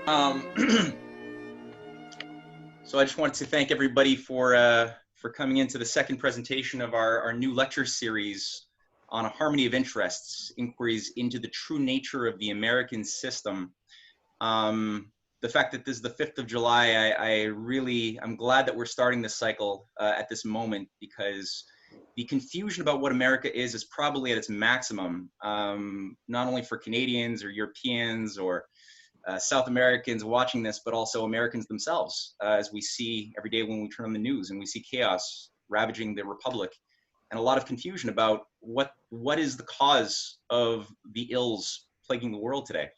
Um, so I just wanted to thank everybody for coming into the second presentation of our new lecture series on a harmony of interests, inquiries into the true nature of the American system. The fact that this is the 5th of July, I'm glad that we're starting this cycle at this moment, because the confusion about what America is probably at its maximum, not only for Canadians or Europeans or South Americans watching this, but also Americans themselves, as we see every day when we turn on the news and we see chaos ravaging the republic, and a lot of confusion about what is the cause of the ills plaguing the world today.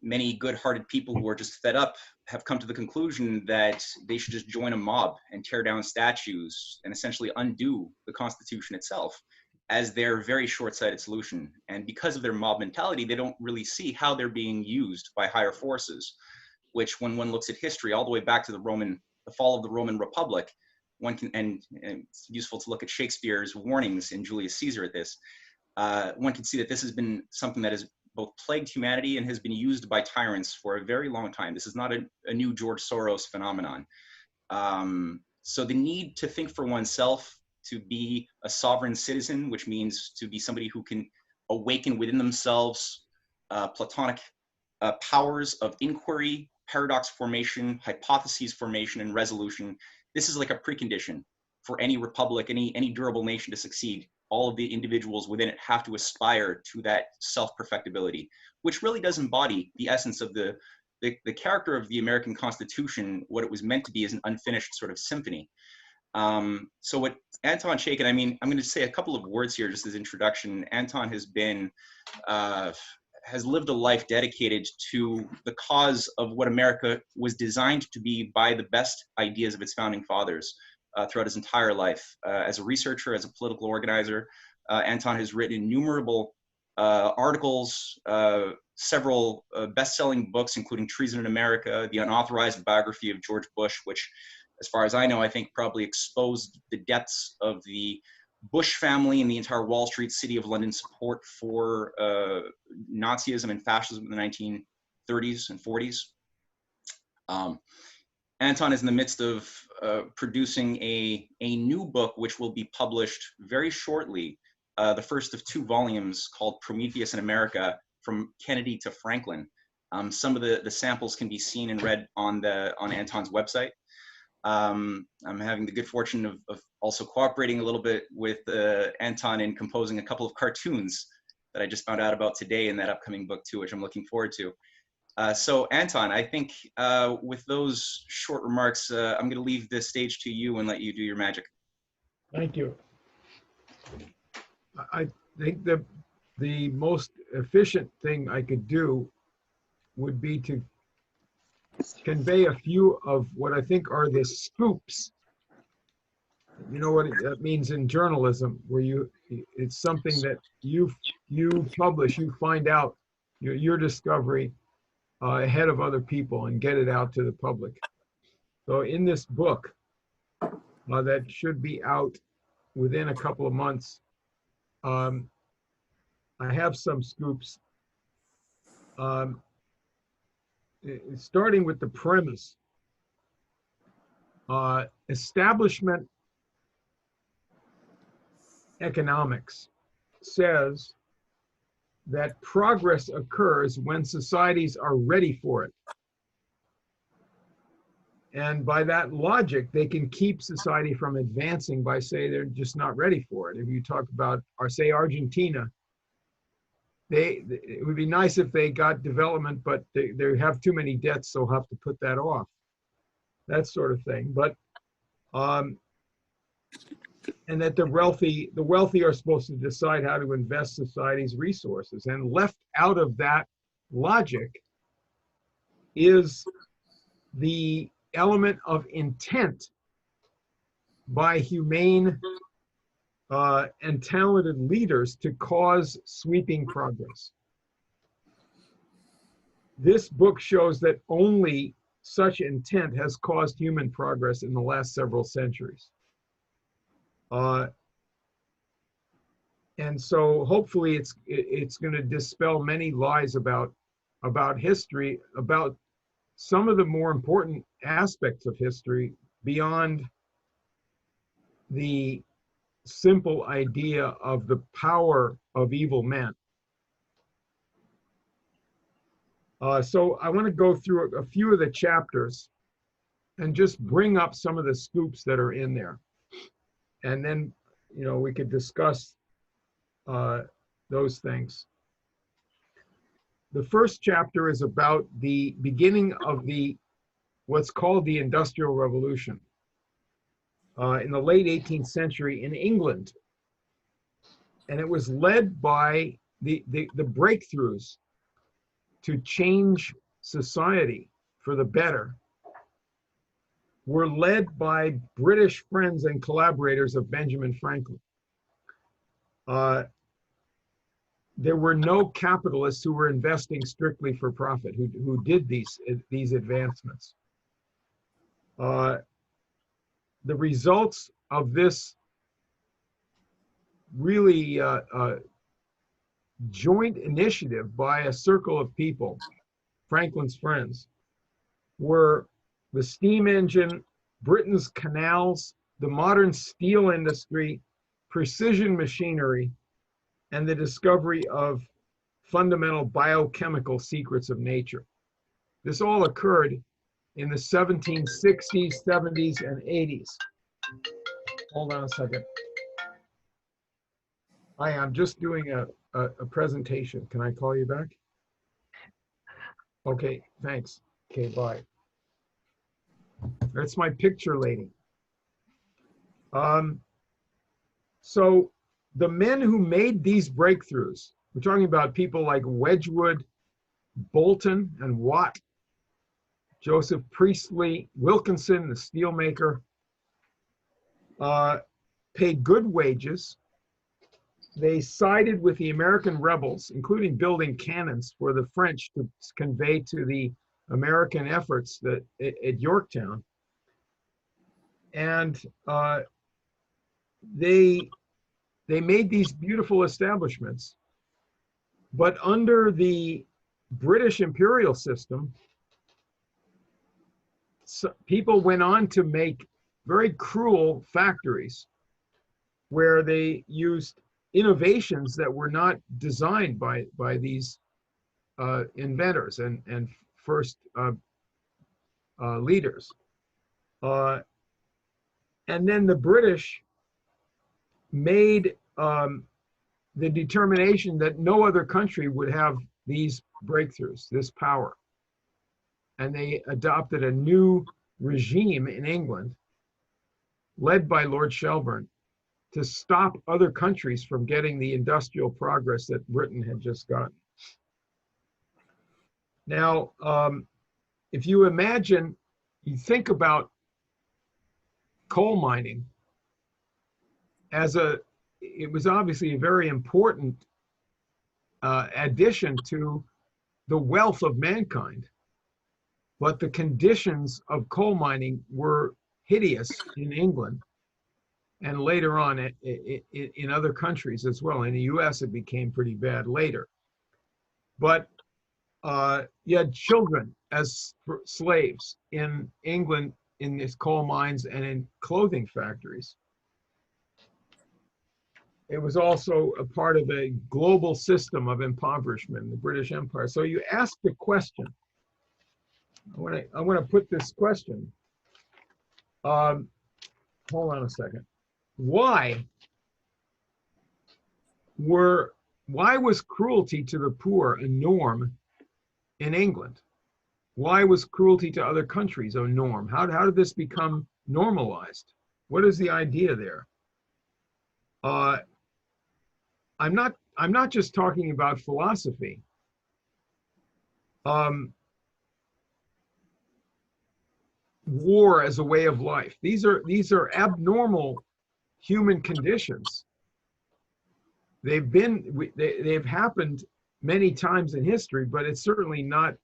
Many good-hearted people who are just fed up have come to the conclusion that they should just join a mob and tear down statues and essentially undo the Constitution itself as their very short-sighted solution. And because of their mob mentality, they don't really see how they're being used by higher forces, which when one looks at history all the way back to the fall of the Roman Republic, one can, and it's useful to look at Shakespeare's warnings in Julius Caesar at this, one can see that this has been something that has both plagued humanity and has been used by tyrants for a very long time. This is not a new George Soros phenomenon. So the need to think for oneself, to be a sovereign citizen, which means to be somebody who can awaken within themselves Platonic powers of inquiry, paradox formation, hypotheses formation, and resolution. This is like a precondition for any republic, any durable nation to succeed. All of the individuals within it have to aspire to that self-perfectibility, which really does embody the essence of the character of the American Constitution. What it was meant to be is an unfinished sort of symphony. So what Anton Chaitkin, I mean, I'm going to say a couple of words here just as introduction. Anton has been, has lived a life dedicated to the cause of what America was designed to be by the best ideas of its founding fathers throughout his entire life. As a researcher, as a political organizer, Anton has written innumerable articles, several best-selling books, including Treason in America, the unauthorized biography of George Bush, which, as far as I know, I think probably exposed the depths of the Bush family and the entire Wall Street, City of London support for Nazism and fascism in the 1930s and 40s. Anton is in the midst of producing a new book, which will be published very shortly, the first of 2 volumes called Prometheus in America, From Kennedy to Franklin. Some of the samples can be seen and read on Anton's website. I'm having the good fortune of also cooperating a little bit with Anton in composing a couple of cartoons that I just found out about today in that upcoming book too, which I'm looking forward to. So Anton, I think with those short remarks, I'm going to leave this stage to you and let you do your magic. Thank you. I think the most efficient thing I could do would be to convey a few of what I think are the scoops. You know what that means in journalism, where it's something that you publish, you find out your discovery ahead of other people and get it out to the public. So in this book that should be out within a couple of months, I have some scoops. Starting with the premise, establishment economics says that progress occurs when societies are ready for it. And by that logic, they can keep society from advancing by saying they're just not ready for it. If you talk about, or say Argentina, it would be nice if they got development, but they have too many debts, so they'll have to put that off. That sort of thing. But and that the wealthy are supposed to decide how to invest society's resources. And left out of that logic is the element of intent by humane and talented leaders to cause sweeping progress. This book shows that only such intent has caused human progress in the last several centuries. And so hopefully it's going to dispel many lies about about history, about some of the more important aspects of history beyond the simple idea of the power of evil men. So I want to go through a few of the chapters and just bring up some of the scoops that are in there. And then, we could discuss those things. The first chapter is about the beginning of what's called the Industrial Revolution in the late 18th century in England. And it was led by the breakthroughs to change society for the better were led by British friends and collaborators of Benjamin Franklin. There were no capitalists who were investing strictly for profit who did these advancements. The results of this really joint initiative by a circle of people, Franklin's friends, were the steam engine, Britain's canals, the modern steel industry, precision machinery, and the discovery of fundamental biochemical secrets of nature. This all occurred in the 1760s, 70s, and 80s. Hold on a second. Hi, I'm just doing a presentation. Can I call you back? Okay, thanks. Okay, bye. That's my picture lady. So the men who made these breakthroughs, we're talking about people like Wedgwood, Bolton, and Watt, Joseph Priestley, Wilkinson, the steelmaker, paid good wages. They sided with the American rebels, including building cannons for the French to convey to the American efforts at Yorktown. And they made these beautiful establishments. But under the British imperial system, people went on to make very cruel factories where they used innovations that were not designed by these inventors and first leaders. And then the British made the determination that no other country would have these breakthroughs, this power. And they adopted a new regime in England, led by Lord Shelburne, to stop other countries from getting the industrial progress that Britain had just gotten. Now, if you imagine, you think about coal mining as it was obviously a very important addition to the wealth of mankind, but the conditions of coal mining were hideous in England, and later on in other countries as well. In the US, it became pretty bad later. But you had children as slaves in England in these coal mines and in clothing factories. It was also a part of a global system of impoverishment in the British Empire. So you ask the question, I want to put this question. Hold on a second. Why was cruelty to the poor a norm in England? Why was cruelty to other countries a norm? How did this become normalized? What is the idea there? I'm not just talking about philosophy. War as a way of life. These are abnormal human conditions. They've happened many times in history, but it's certainly not.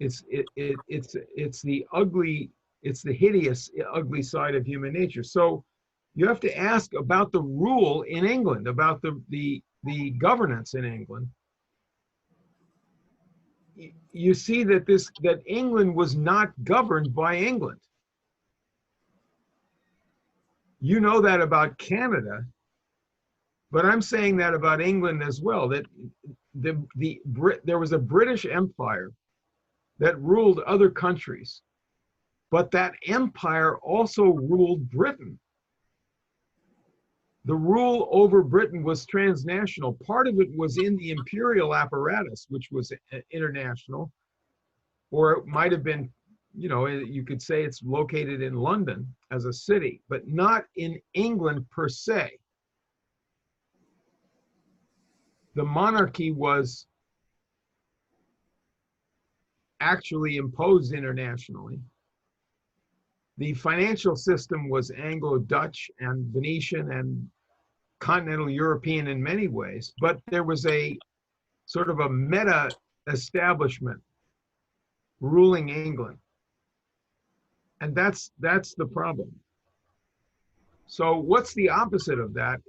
It's the ugly, it's the hideous, ugly side of human nature. So you have to ask about the rule in England, about the governance in England. you see that England was not governed by England. You know that about Canada, but I'm saying that about England as well, that there was a British Empire that ruled other countries, but that empire also ruled Britain. The rule over Britain was transnational. Part of it was in the imperial apparatus, which was international, or it might have been, you could say it's located in London as a city, but not in England per se. The monarchy was actually imposed internationally. The financial system was Anglo-Dutch and Venetian and continental European in many ways, but there was a sort of a meta establishment ruling England. And that's the problem. So what's the opposite of that?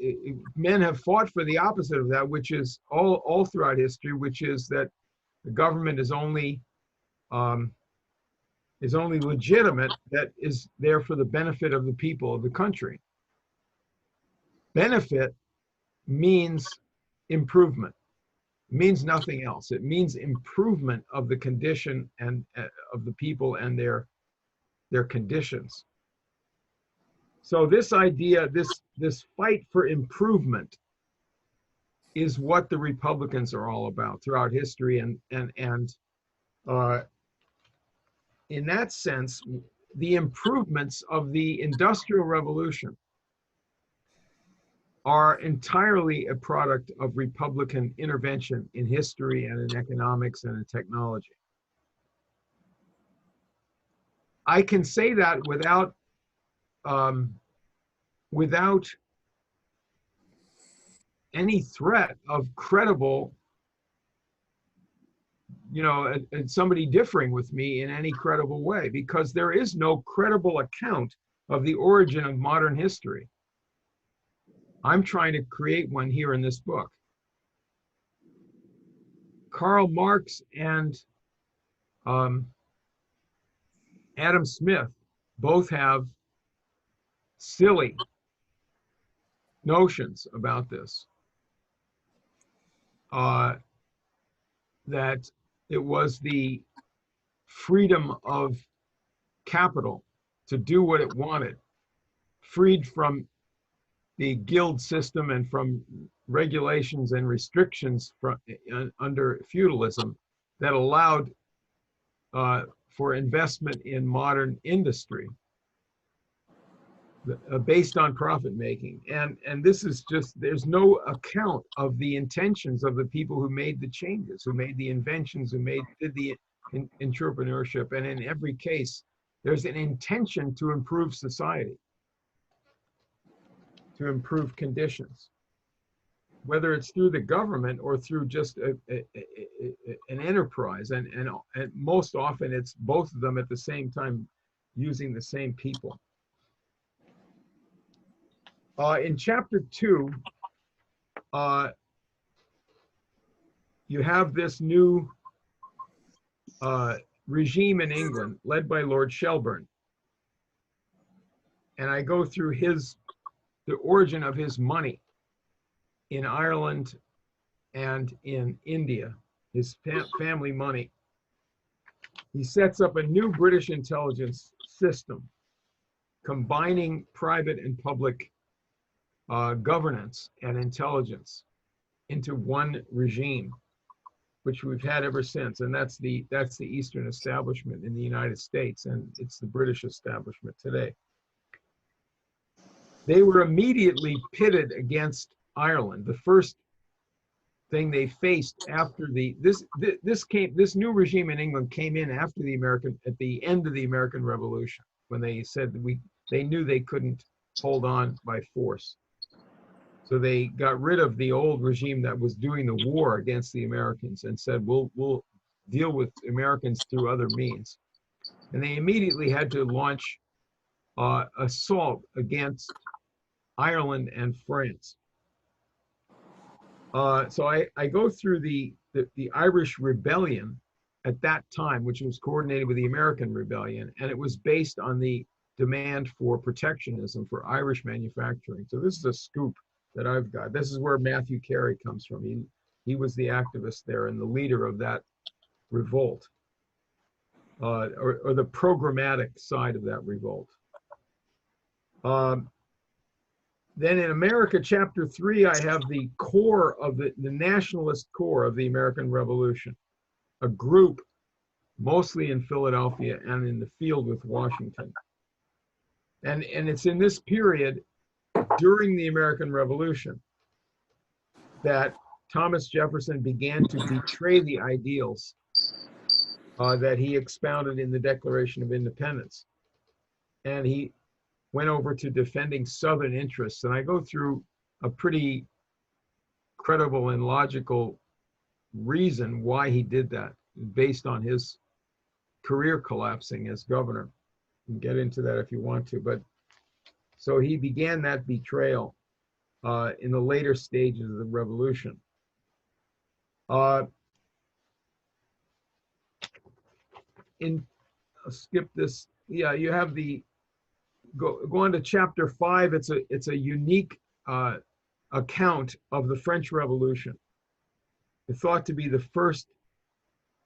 Men have fought for the opposite of that, which is all throughout history, which is that the government is only legitimate that is there for the benefit of the people of the country. Benefit means improvement. It means nothing else. It means improvement of the condition and of the people and their conditions. So this idea, this fight for improvement is what the Republicans are all about throughout history, and in that sense, the improvements of the Industrial Revolution are entirely a product of Republican intervention in history and in economics and in technology. I can say that without any threat of credible, and somebody differing with me in any credible way, because there is no credible account of the origin of modern history. I'm trying to create one here in this book. Karl Marx and Adam Smith both have silly notions about this. That it was the freedom of capital to do what it wanted, freed from the guild system and from regulations and restrictions under feudalism that allowed for investment in modern industry based on profit making. And this is just, there's no account of the intentions of the people who made the changes, who made the inventions, who did the entrepreneurship. And in every case, there's an intention to improve society, to improve conditions, whether it's through the government or through just an enterprise. And most often it's both of them at the same time, using the same people. In chapter 2, you have this new regime in England led by Lord Shelburne. And I go through the origin of his money in Ireland and in India, his family money. He sets up a new British intelligence system, combining private and public governance and intelligence into one regime, which we've had ever since. And that's the Eastern establishment in the United States, and it's the British establishment today. They were immediately pitted against Ireland. The first thing they faced after this new regime in England came in after at the end of the American Revolution, when they said that they knew they couldn't hold on by force. So they got rid of the old regime that was doing the war against the Americans and said, we'll deal with Americans through other means. And they immediately had to launch assault against Ireland and France. So I go through the Irish Rebellion at that time, which was coordinated with the American Rebellion, and it was based on the demand for protectionism for Irish manufacturing. So this is a scoop that I've got. This is where Matthew Carey comes from. He was the activist there and the leader of that revolt, or the programmatic side of that revolt. Then in America, chapter 3, I have the core of the nationalist core of the American Revolution, a group mostly in Philadelphia and in the field with Washington. And it's in this period during the American Revolution that Thomas Jefferson began to betray the ideals that he expounded in the Declaration of Independence. And he went over to defending Southern interests. And I go through a pretty credible and logical reason why he did that, based on his career collapsing as governor. You can get into that if you want to. But so he began that betrayal in the later stages of the revolution. I'll skip this. Yeah, you have the, go on to chapter 5. It's a unique account of the French Revolution. It's thought to be the first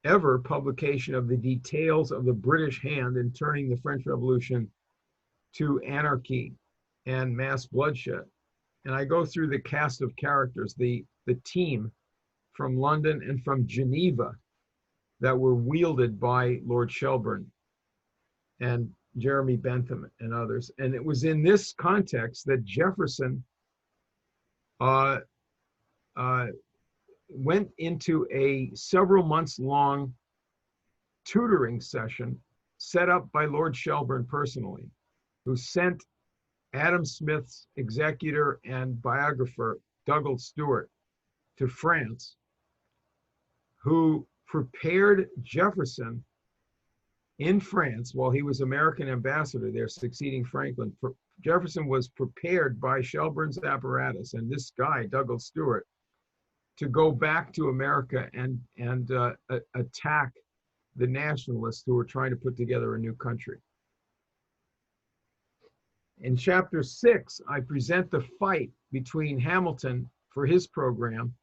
ever publication of the details of the British hand in turning the French Revolution to anarchy and mass bloodshed. And I go through the cast of characters, the team from London and from Geneva that were wielded by Lord Shelburne and Jeremy Bentham and others. And it was in this context that Jefferson went into a several months long tutoring session set up by Lord Shelburne personally, who sent Adam Smith's executor and biographer, Douglas Stewart, to France, who prepared Jefferson in France while he was American ambassador there, succeeding Franklin. Jefferson was prepared by Shelburne's apparatus and this guy, Douglas Stewart, to go back to America and attack the nationalists who were trying to put together a new country. In chapter 6, I present the fight between Hamilton for his program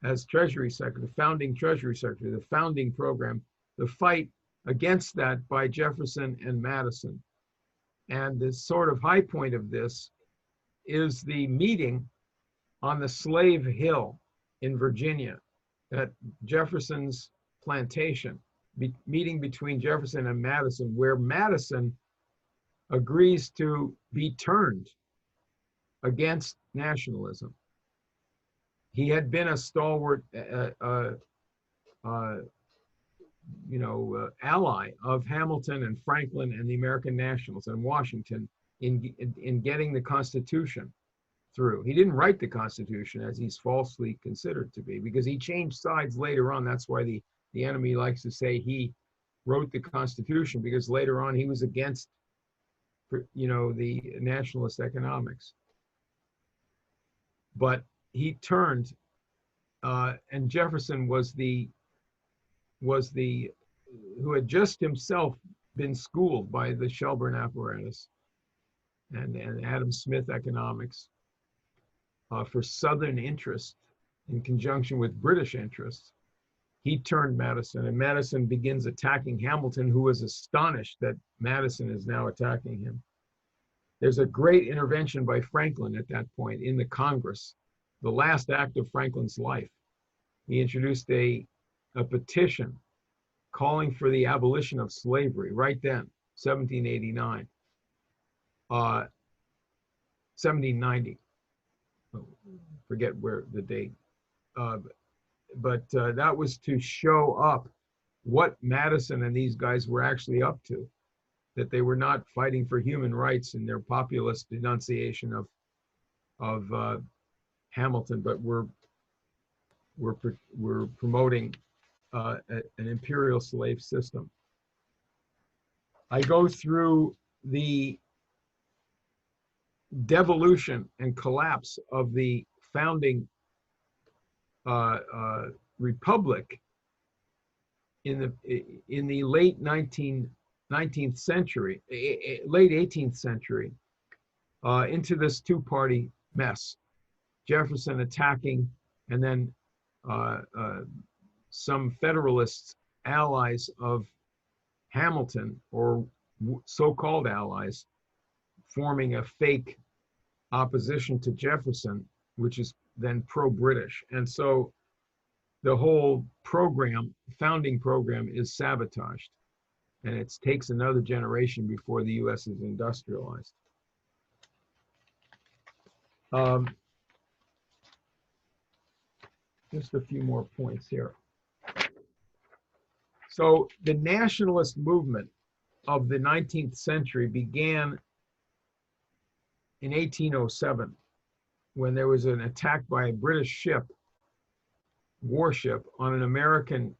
as Treasury Secretary, the founding Treasury Secretary, the founding program, the fight against that by Jefferson and Madison. And the sort of high point of this is the meeting on the Slave Hill in Virginia at Jefferson's plantation, meeting between Jefferson and Madison, where Madison agrees to be turned against nationalism. He had been a stalwart, ally of Hamilton and Franklin and the American nationals and Washington in getting the Constitution through. He didn't write the Constitution, as he's falsely considered to be, because he changed sides later on. That's why the enemy likes to say he wrote the Constitution, because later on he was against, the nationalist economics. But he turned, and Jefferson was the who had just himself been schooled by the Shelburne apparatus and Adam Smith economics for Southern interest in conjunction with British interests. He turned Madison, and Madison begins attacking Hamilton, who was astonished that Madison is now attacking him. There's a great intervention by Franklin at that point in the Congress, the last act of Franklin's life. He introduced a petition calling for the abolition of slavery right then, 1789, 1790. Forget where the date. But that was to show up what Madison and these guys were actually up to, that they were not fighting for human rights in their populist denunciation of Hamilton, but were promoting an imperial slave system. I go through the devolution and collapse of the founding republic in the late 19th century, late 18th century, into this two-party mess. Jefferson attacking, and then some Federalist allies of Hamilton, or so-called allies, forming a fake opposition to Jefferson, which is then pro-British. And so the whole program, founding program, is sabotaged. And it takes another generation before the US is industrialized. Just a few more points here. So the nationalist movement of the 19th century began in 1807, when there was an attack by a British ship, warship, on an American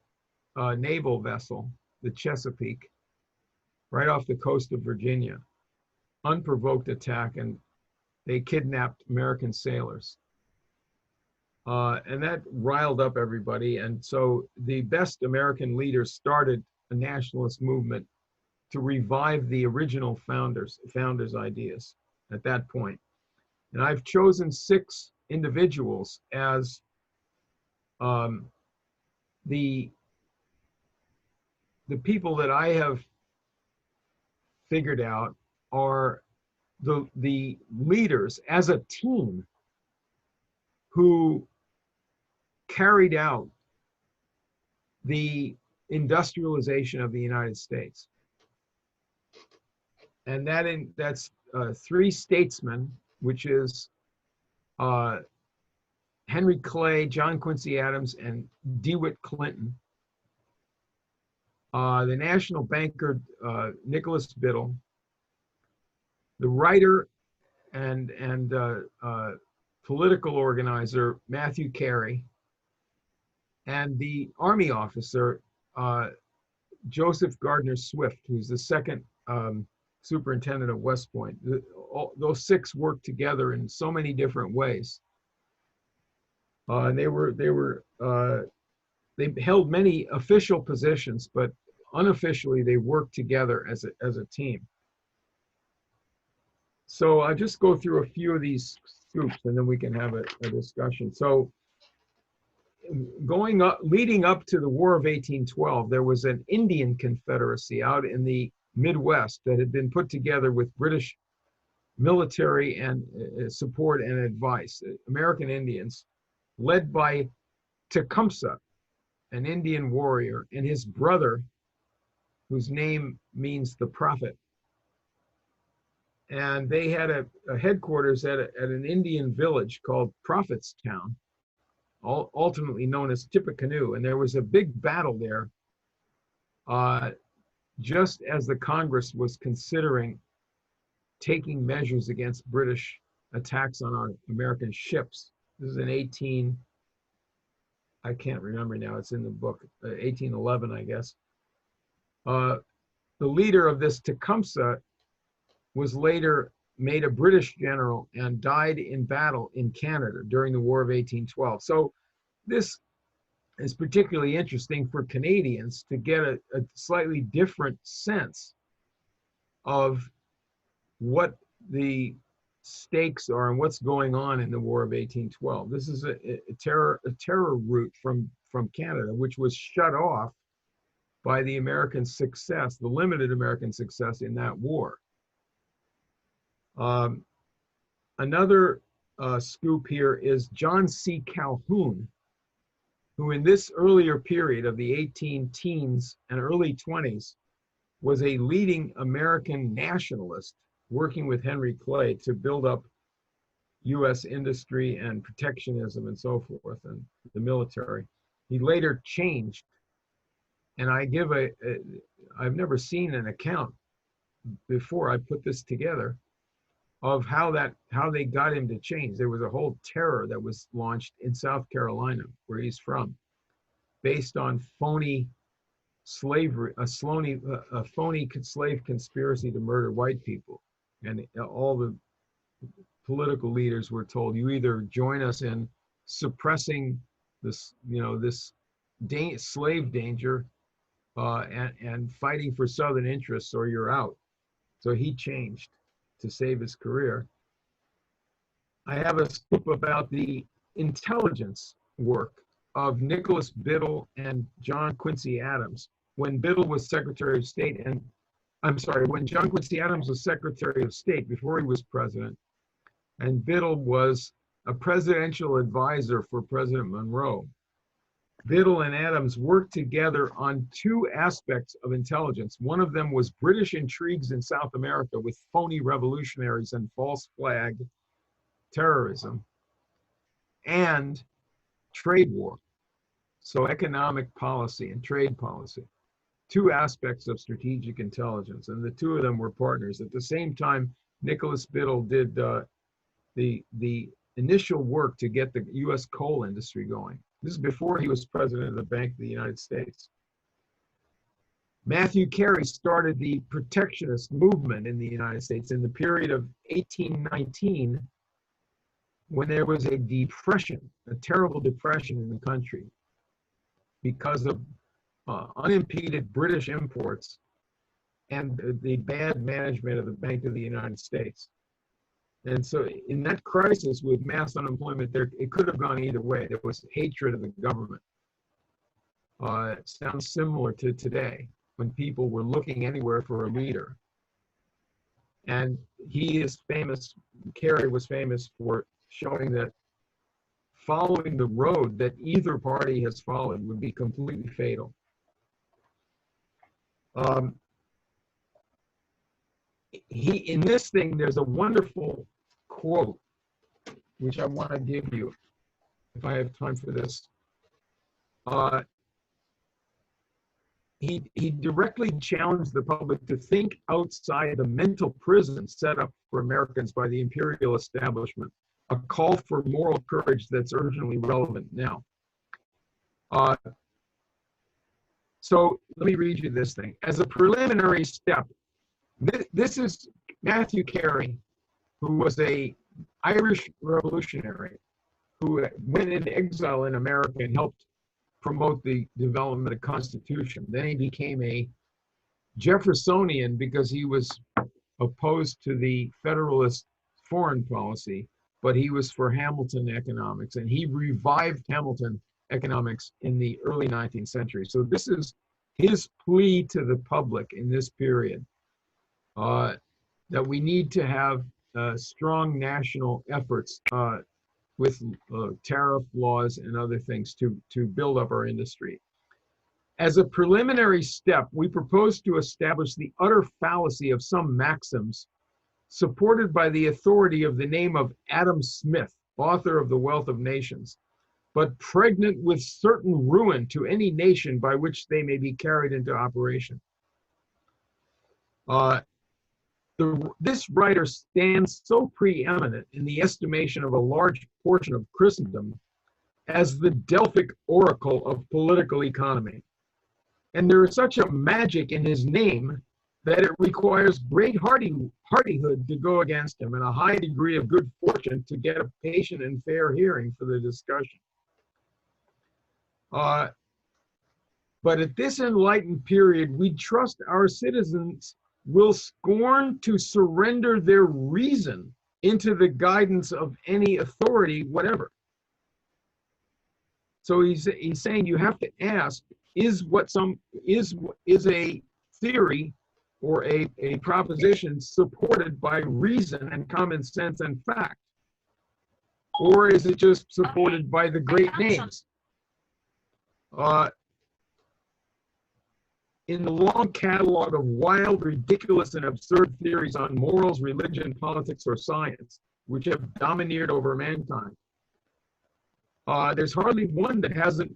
naval vessel, the Chesapeake, right off the coast of Virginia. Unprovoked attack, and they kidnapped American sailors. And that riled up everybody. And so the best American leaders started a nationalist movement to revive the original founders' ideas at that point. And I've chosen 6 individuals as the people that I have figured out are the leaders as a team who carried out the industrialization of the United States. And that's 3 statesmen, which is Henry Clay, John Quincy Adams, and DeWitt Clinton. The national banker, Nicholas Biddle. The writer and political organizer, Matthew Carey. And the Army officer, Joseph Gardner Swift, who's the second superintendent of West Point. Those 6 worked together in so many different ways. And they held many official positions, but unofficially they worked together as a team. So I'll just go through a few of these scoops, and then we can have a discussion. So leading up to the War of 1812, there was an Indian Confederacy out in the Midwest that had been put together with British military and support and advice, American Indians, led by Tecumseh, an Indian warrior, and his brother, whose name means the prophet. And they had a headquarters at an Indian village called Prophetstown, ultimately known as Tippecanoe. And there was a big battle there just as the Congress was considering taking measures against British attacks on our American ships. This is in I can't remember now, it's in the book, 1811, I guess. The leader of this, Tecumseh, was later made a British general and died in battle in Canada during the War of 1812. So this is particularly interesting for Canadians to get a slightly different sense of what the stakes are and what's going on in the War of 1812. This is a terror route from Canada, which was shut off by the American success, the limited American success in that war. Another scoop here is John C. Calhoun, who in this earlier period of the 18 teens and early 20s was a leading American nationalist working with Henry Clay to build up US industry and protectionism and so forth, and the military. He later changed, and I've never seen an account before I put this together of how they got him to change. There was a whole terror that was launched in South Carolina, where he's from, based on phony slavery, a phony slave conspiracy to murder white people. And all the political leaders were told, you either join us in suppressing this, this slave danger, and fighting for Southern interests or you're out. So he changed to save his career. I have a scoop about the intelligence work of Nicholas Biddle and John Quincy Adams. When Biddle was Secretary of State, and I'm sorry, when John Quincy Adams was Secretary of State before he was president, and Biddle was a presidential advisor for President Monroe. Biddle and Adams worked together on two aspects of intelligence. One of them was British intrigues in South America with phony revolutionaries and false flag terrorism, and trade war. So economic policy and trade policy. Two aspects of strategic intelligence, and the two of them were partners. At the same time, Nicholas Biddle did the initial work to get the U.S. coal industry going. This is before he was president of the Bank of the United States. Matthew Carey started the protectionist movement in the United States in the period of 1819, when there was a depression, a terrible depression in the country because of unimpeded British imports and the bad management of the Bank of the United States. And so in that crisis with mass unemployment, it could have gone either way. There was hatred of the government. It sounds similar to today when people were looking anywhere for a leader. And he is famous, Carey was famous for showing that following the road that either party has followed would be completely fatal. In this thing, there's a wonderful quote, which I want to give you, if I have time for this. He directly challenged the public to think outside the mental prison set up for Americans by the imperial establishment, a call for moral courage that's urgently relevant now. So let me read you this thing. As a preliminary step, this is Matthew Carey, who was an Irish revolutionary who went into exile in America and helped promote the development of the Constitution. Then he became a Jeffersonian because he was opposed to the Federalist foreign policy, but he was for Hamilton economics, and he revived Hamilton economics in the early 19th century. So this is his plea to the public in this period, that we need to have strong national efforts with tariff laws and other things to build up our industry. As a preliminary step, we propose to establish the utter fallacy of some maxims supported by the authority of the name of Adam Smith, author of The Wealth of Nations, but pregnant with certain ruin to any nation by which they may be carried into operation. This writer stands so preeminent in the estimation of a large portion of Christendom as the Delphic oracle of political economy. And there is such a magic in his name that it requires great hardihood to go against him and a high degree of good fortune to get a patient and fair hearing for the discussion. But at this enlightened period, we trust our citizens will scorn to surrender their reason into the guidance of any authority, whatever. So he's saying you have to ask, is a theory or a proposition supported by reason and common sense and fact? Or is it just supported by the great names? In the long catalog of wild, ridiculous, and absurd theories on morals, religion, politics, or science, which have domineered over mankind, there's hardly one that hasn't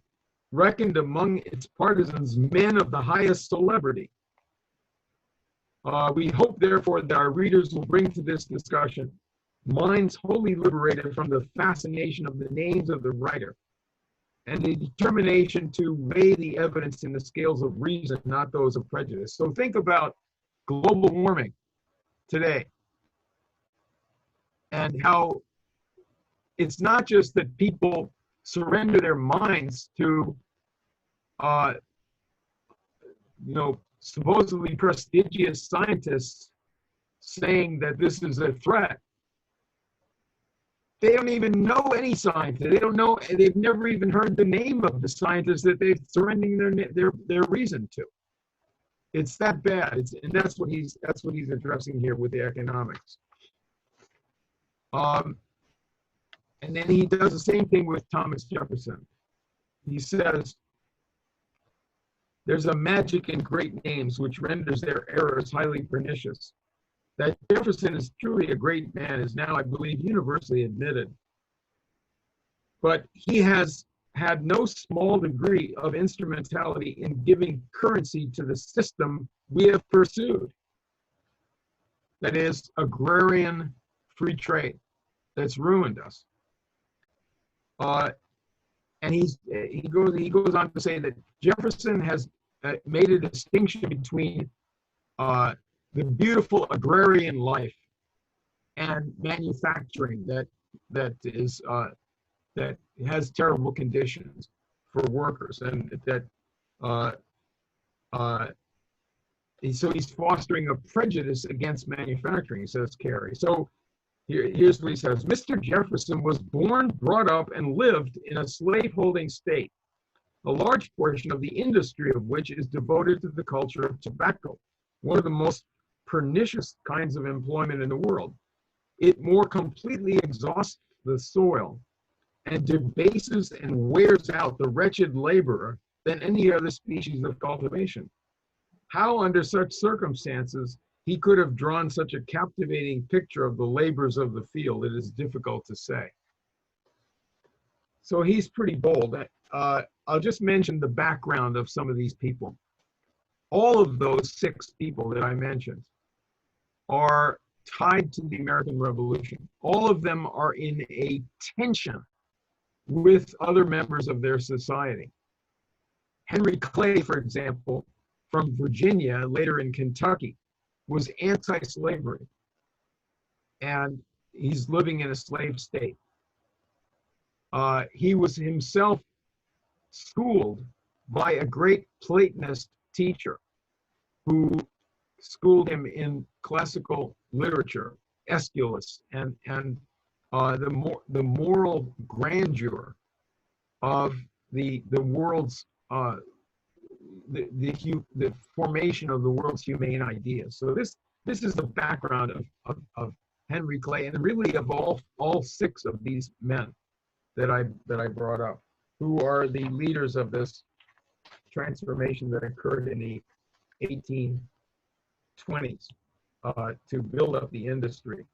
reckoned among its partisans men of the highest celebrity. We hope, therefore, that our readers will bring to this discussion minds wholly liberated from the fascination of the names of the writer, and the determination to weigh the evidence in the scales of reason, not those of prejudice. So think about global warming today and how it's not just that people surrender their minds to supposedly prestigious scientists saying that this is a threat. They don't even know any scientists. They don't know. They've never even heard the name of the scientists that they're surrendering their reason to. It's that bad. And that's what he's addressing here with the economics. And then he does the same thing with Thomas Jefferson. He says, "There's a magic in great names which renders their errors highly pernicious. That Jefferson is truly a great man is now, I believe, universally admitted. But he has had no small degree of instrumentality in giving currency to the system we have pursued. That is, agrarian free trade that's ruined us." And he goes on to say that Jefferson has made a distinction between the beautiful agrarian life and manufacturing that has terrible conditions for workers, and that so he's fostering a prejudice against manufacturing, says Carey. So here's what he says: "Mr. Jefferson was born, brought up, and lived in a slave-holding state, a large portion of the industry of which is devoted to the culture of tobacco, one of the most pernicious kinds of employment in the world. It more completely exhausts the soil and debases and wears out the wretched laborer than any other species of cultivation. How, under such circumstances, he could have drawn such a captivating picture of the labors of the field, it is difficult to say." So he's pretty bold. I'll just mention the background of some of these people. All of those 6 people that I mentioned are tied to the American Revolution. All of them are in a tension with other members of their society. Henry Clay, for example, from Virginia, later in Kentucky, was anti-slavery, and he's living in a slave state. He was himself schooled by a great Platonist teacher who schooled him in classical literature, Aeschylus, and the moral grandeur of the world's the formation of the world's humane ideas. So this is the background of Henry Clay, and really of all 6 of these men that I brought up, who are the leaders of this transformation that occurred in the 1820s to build up the industry.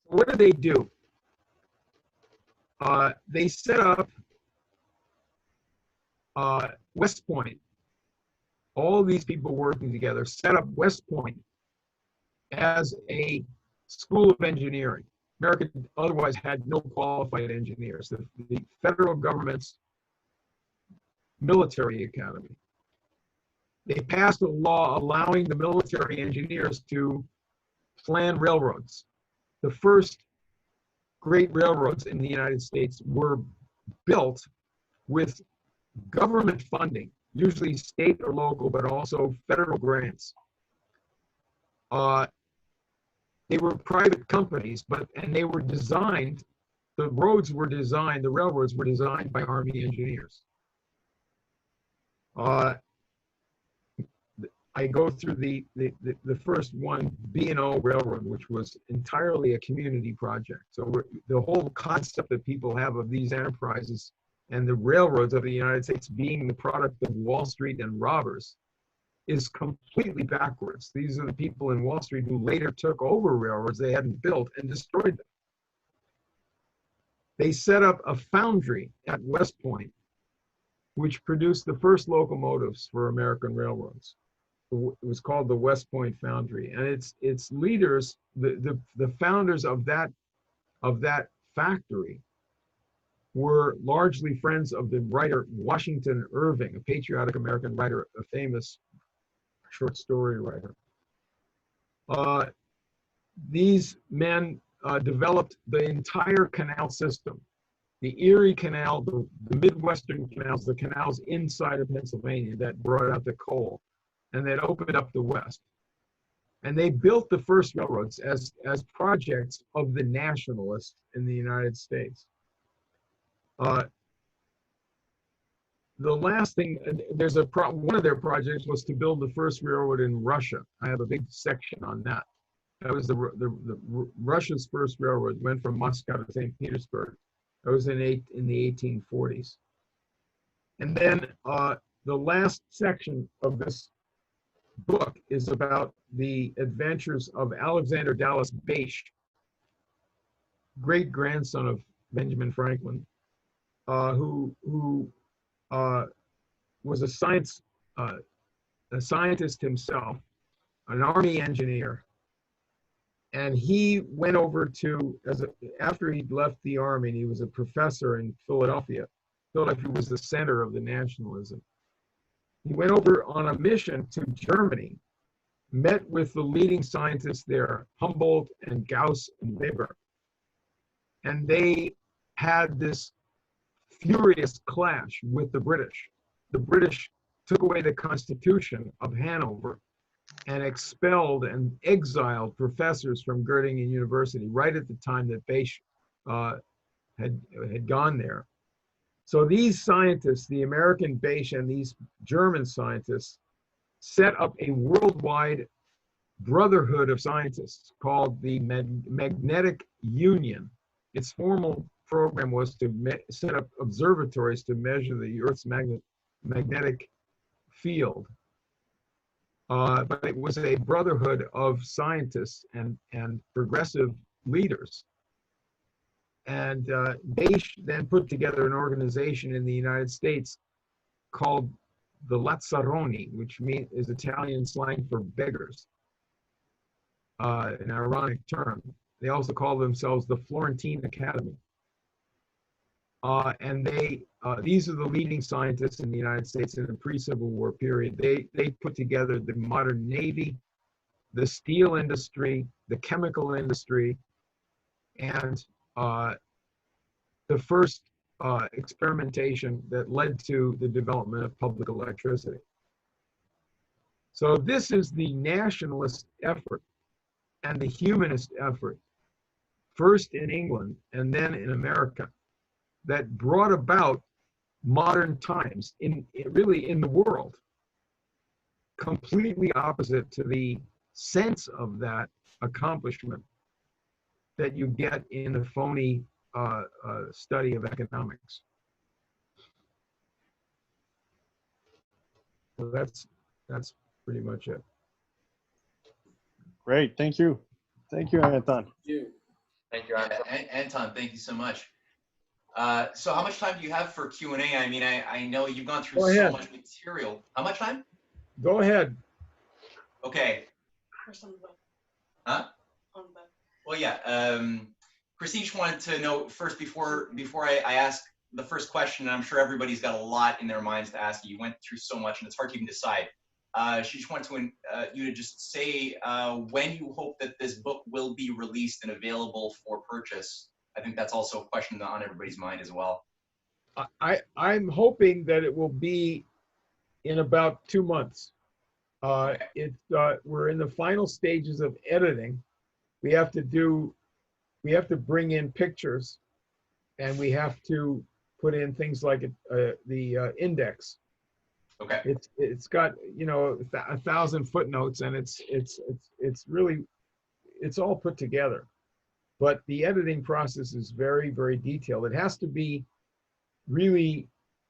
What do? They set up West Point. All these people working together set up West Point as a school of engineering. America otherwise had no qualified engineers. The federal government's military academy. They passed a law allowing the military engineers to plan railroads. The first great railroads in the United States were built with government funding, usually state or local, but also federal grants. They were private companies, and they were designed, the railroads were designed by Army engineers. I go through the first one, B&O Railroad, which was entirely a community project. So the whole concept that people have of these enterprises and the railroads of the United States being the product of Wall Street and robbers is completely backwards. These are the people in Wall Street who later took over railroads they hadn't built and destroyed them. They set up a foundry at West Point, which produced the first locomotives for American railroads. It was called the West Point Foundry, and its leaders, the founders of that factory, were largely friends of the writer Washington Irving, a patriotic American writer, a famous short story writer. These men developed the entire canal system, the Erie Canal, the Midwestern canals, the canals inside of Pennsylvania that brought out the coal and that opened up the West. And they built the first railroads as projects of the nationalists in the United States. The last thing, one of their projects was to build the first railroad in Russia. I have a big section on that. That was Russia's first railroad, went from Moscow to St. Petersburg. That was in the 1840s. And then the last section of this book is about the adventures of Alexander Dallas Bache, great grandson of Benjamin Franklin, who was a scientist himself, an army engineer, and he went over to after he'd left the army, and he was a professor in Philadelphia. Philadelphia was the center of the nationalism. He went over on a mission to Germany, met with the leading scientists there, Humboldt and Gauss and Weber, and they had this furious clash with the British. The British took away the Constitution of Hanover and expelled and exiled professors from Göttingen University right at the time that Bache had gone there. So these scientists, the American Bache and these German scientists, set up a worldwide brotherhood of scientists called the Magnetic Union. Its formal program was to set up observatories to measure the Earth's magnetic field. But it was a brotherhood of scientists and progressive leaders. And Bache then put together an organization in the United States called the Lazzaroni, which is Italian slang for beggars, an ironic term. They also call themselves the Florentine Academy. And these are the leading scientists in the United States in the pre-Civil War period. They put together the modern Navy, the steel industry, the chemical industry, and the first experimentation that led to the development of public electricity. So this is the nationalist effort and the humanist effort, first in England and then in America, that brought about modern times really in the world, completely opposite to the sense of that accomplishment that you get in a phony study of economics. So that's pretty much it. Great, thank you. Thank you, Anton. Thank you, Anton. Thank you so much. So how much time do you have for Q&A? I mean, I know you've gone through so much material. How much time? Go ahead. Okay. Huh? Well, yeah. Prestige wanted to know first, before I ask the first question, and I'm sure everybody's got a lot in their minds to ask you. You went through so much, and it's hard to even decide. She just wanted you to just say when you hope that this book will be released and available for purchase. I think that's also a question on everybody's mind as well. I'm hoping that it will be in about 2 months. We're in the final stages of editing. We have to bring in pictures, and we have to put in things like the index. Okay. It's got 1,000 footnotes, and it's really all put together. But the editing process is very, very detailed. It has to be really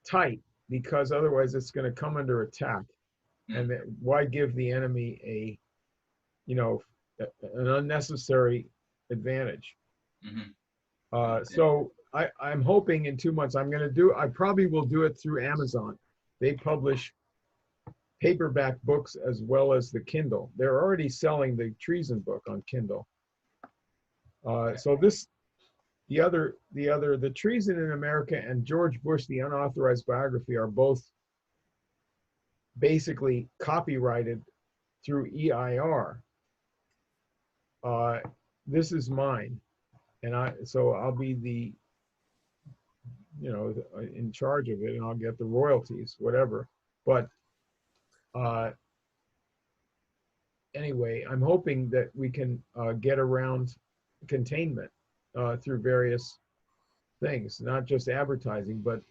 tight, because otherwise it's going to come under attack. And why give the enemy an unnecessary advantage? So I'm hoping in 2 months I probably will do it through Amazon. They publish paperback books as well as the Kindle. They're already selling the Treason book on Kindle. So the Treason in America and George Bush, the unauthorized biography, are both basically copyrighted through EIR. This is mine, and so I'll be you know, in charge of it, and I'll get the royalties, whatever. But anyway, I'm hoping that we can get around containment through various things, not just advertising, but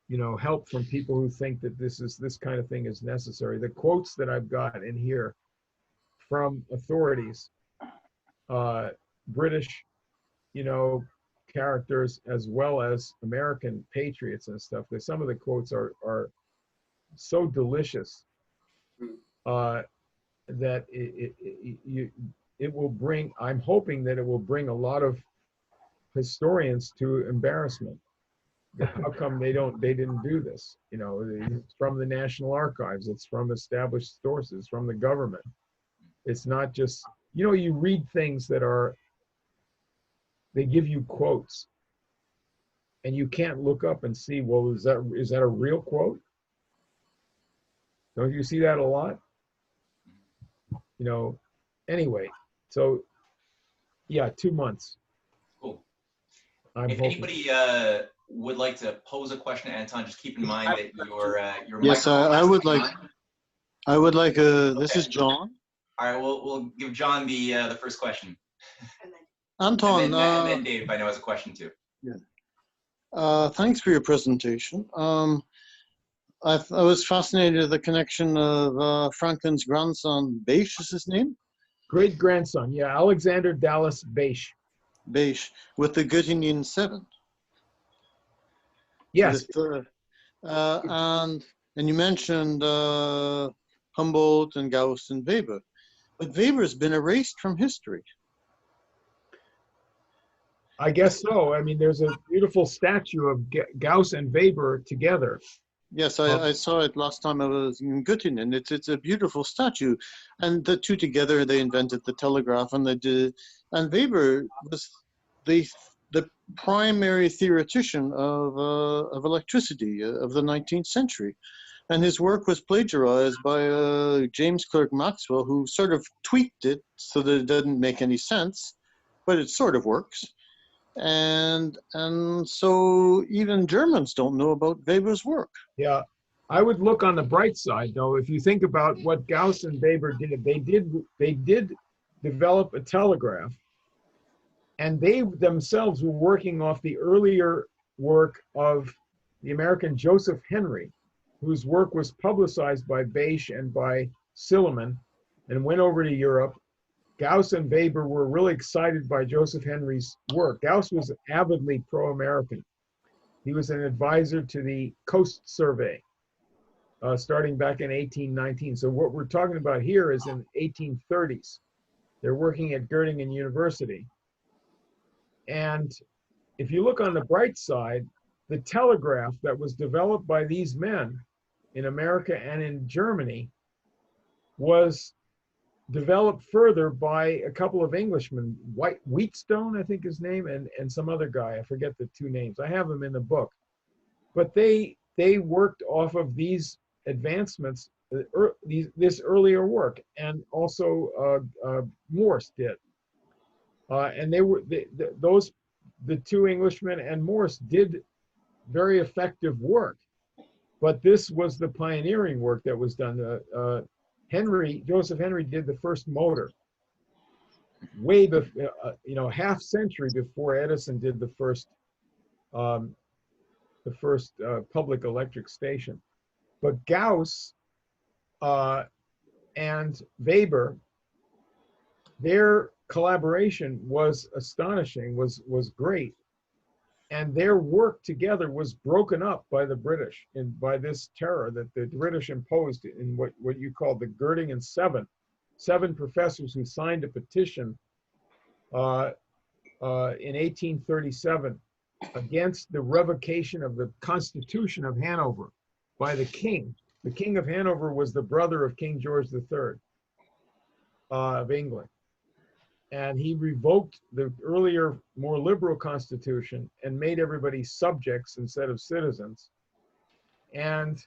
you know, help from people who think that this kind of thing is necessary. The quotes that I've got in here from authorities, British, you know, characters as well as American patriots and stuff. That some of the quotes are so delicious that it will bring. I'm hoping that it will bring a lot of historians to embarrassment. How come they didn't do this? You know, it's from the National Archives, it's from established sources, from the government. It's not just, you know, you read things that they give you quotes and you can't look up and see, well, is that a real quote? Don't you see that a lot? You know, anyway, so yeah, 2 months. Cool. If anybody would like to pose a question to Anton, just keep in mind that your Yes, I would like. I would like. This is John. All right, we'll give John the first question. Anton. And then Dave, I know, has a question too. Yeah. Thanks for your presentation. I was fascinated with the connection of Franklin's grandson, Bache is his name? Great grandson, yeah, Alexander Dallas Bache. Bache, with the Göttingen 7. Yes. And you mentioned Humboldt and Gauss and Weber, but Weber's been erased from history. I guess so. I mean, there's a beautiful statue of Gauss and Weber together. Yes, I saw it last time I was in Göttingen. It's a beautiful statue, and the two together, they invented the telegraph, and Weber was the primary theoretician of electricity of the 19th century, and his work was plagiarized by James Clerk Maxwell, who sort of tweaked it so that it doesn't make any sense, but it sort of works. And so even Germans don't know about Weber's work. Yeah, I would look on the bright side, though. If you think about what Gauss and Weber did, they did develop a telegraph, and they themselves were working off the earlier work of the American Joseph Henry, whose work was publicized by Bache and by Silliman and went over to Europe. Gauss and Weber were really excited by Joseph Henry's work. Gauss was avidly pro-American. He was an advisor to the Coast Survey, starting back in 1819. So what we're talking about here is in 1830s. They're working at Göttingen University. And if you look on the bright side, the telegraph that was developed by these men in America and in Germany was developed further by a couple of Englishmen, Wheatstone, I think his name, and some other guy. I forget the two names. I have them in the book. But they worked off of these advancements, this earlier work, and also Morse did. And the two Englishmen and Morse did very effective work. But this was the pioneering work that was done. Joseph Henry did the first motor way before, half century before Edison did the first public electric station. But Gauss and Weber, their collaboration was astonishing, was great. And their work together was broken up by the British and by this terror that the British imposed in what you call the Göttingen 7. 7 professors who signed a petition in 1837 against the revocation of the Constitution of Hanover by the king. The King of Hanover was the brother of King George III of England. And he revoked the earlier, more liberal constitution and made everybody subjects instead of citizens. And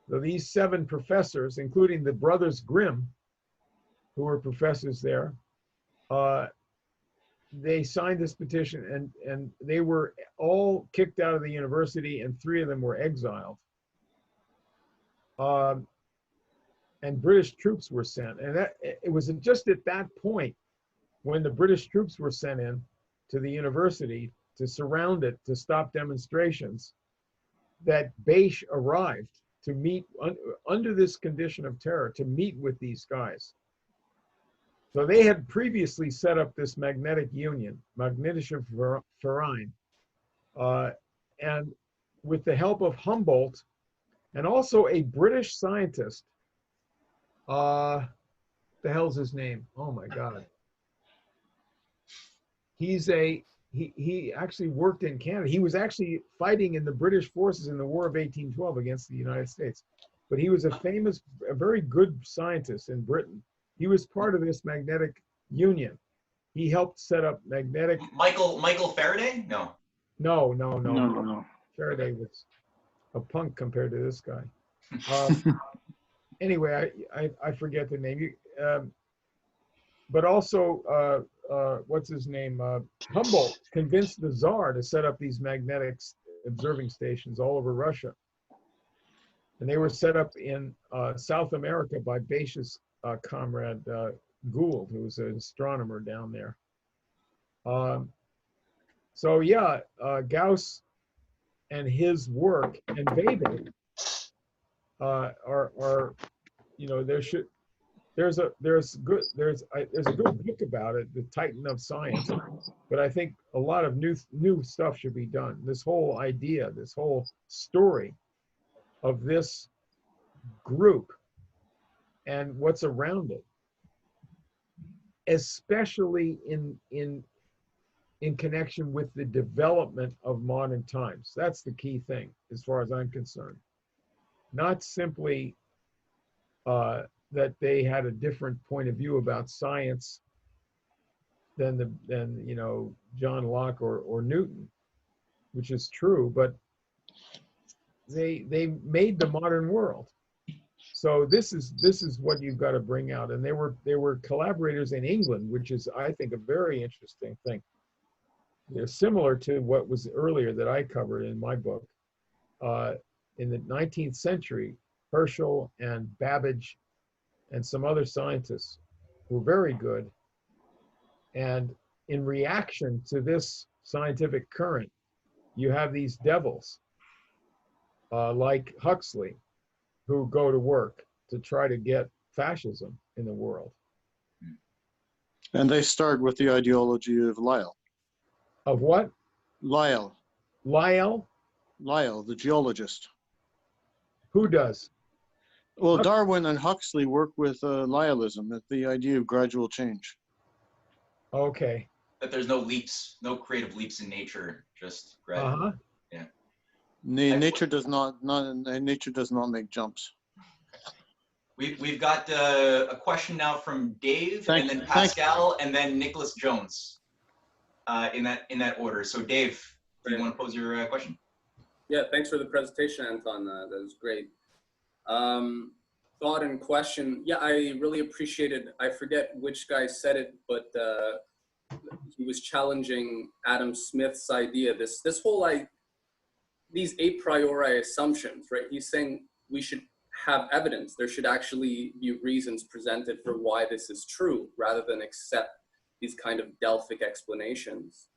these 7 professors, including the brothers Grimm, who were professors there, they signed this petition, and they were all kicked out of the university, and 3 of them were exiled. And British troops were sent, and it was just at that point when the British troops were sent in to the university to surround it, to stop demonstrations, that Beish arrived to meet under this condition of terror, to meet with these guys. So they had previously set up this magnetic union, Magnetische Verein, and with the help of Humboldt and also a British scientist, the hell's his name? Oh my God. He actually worked in Canada. He was actually fighting in the British forces in the War of 1812 against the United States. But he was a very good scientist in Britain. He was part of this magnetic union. He helped set up magnetic. Michael Faraday? No. No. Faraday was a punk compared to this guy. Anyway, I forget the name. But also, what's his name? Humboldt convinced the Tsar to set up these magnetic observing stations all over Russia. And they were set up in South America by Beish's comrade Gould, who was an astronomer down there. So yeah, Gauss and his work and Weber are, you know, there's a good book about it, The Titan of Science. But I think a lot of new stuff should be done. This whole idea, this whole story of this group and what's around it, especially in connection with the development of modern times. That's the key thing, as far as I'm concerned. Not simply that they had a different point of view about science than you know, John Locke or Newton, which is true, but they made the modern world. So this is what you've got to bring out. And they were collaborators in England, which is, I think, a very interesting thing. They're similar to what was earlier that I covered in my book. In the 19th century, Herschel and Babbage and some other scientists were very good. And in reaction to this scientific current, you have these devils like Huxley, who go to work to try to get fascism in the world. And they start with the ideology of Lyell. Of what? Lyell. Lyell? Lyell, the geologist. Who does? Well, Darwin and Huxley work with Lyellism, the idea of gradual change. Okay. That there's no leaps, no creative leaps in nature, just gradual. Yeah. Nature does not make jumps. We've got a question now from Dave, and then Pascal, and then Nicholas Jones, in that order. So Dave, do you want to pose your question? Yeah, thanks for the presentation, Anton. That was great. Thought and question. Yeah, I really appreciated, I forget which guy said it, but he was challenging Adam Smith's idea, these a priori assumptions, right? He's saying we should have evidence. There should actually be reasons presented for why this is true, rather than accept these kind of Delphic explanations.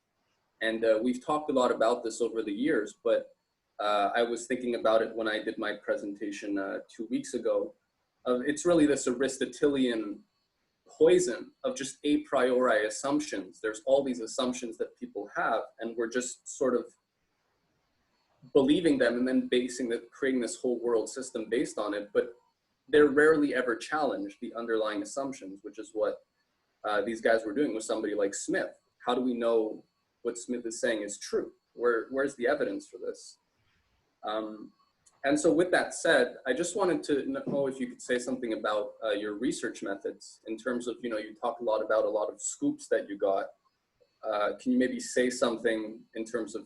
And we've talked a lot about this over the years, but I was thinking about it when I did my presentation 2 weeks ago. It's really this Aristotelian poison of just a priori assumptions. There's all these assumptions that people have, and we're just sort of believing them and then creating this whole world system based on it, but they're rarely ever challenged, the underlying assumptions, which is what these guys were doing with somebody like Smith. How do we know what Smith is saying is true? Where's the evidence for this? And so with that said, I just wanted to know if you could say something about your research methods in terms of, you talk a lot about a lot of scoops that you got. Can you maybe say something in terms of,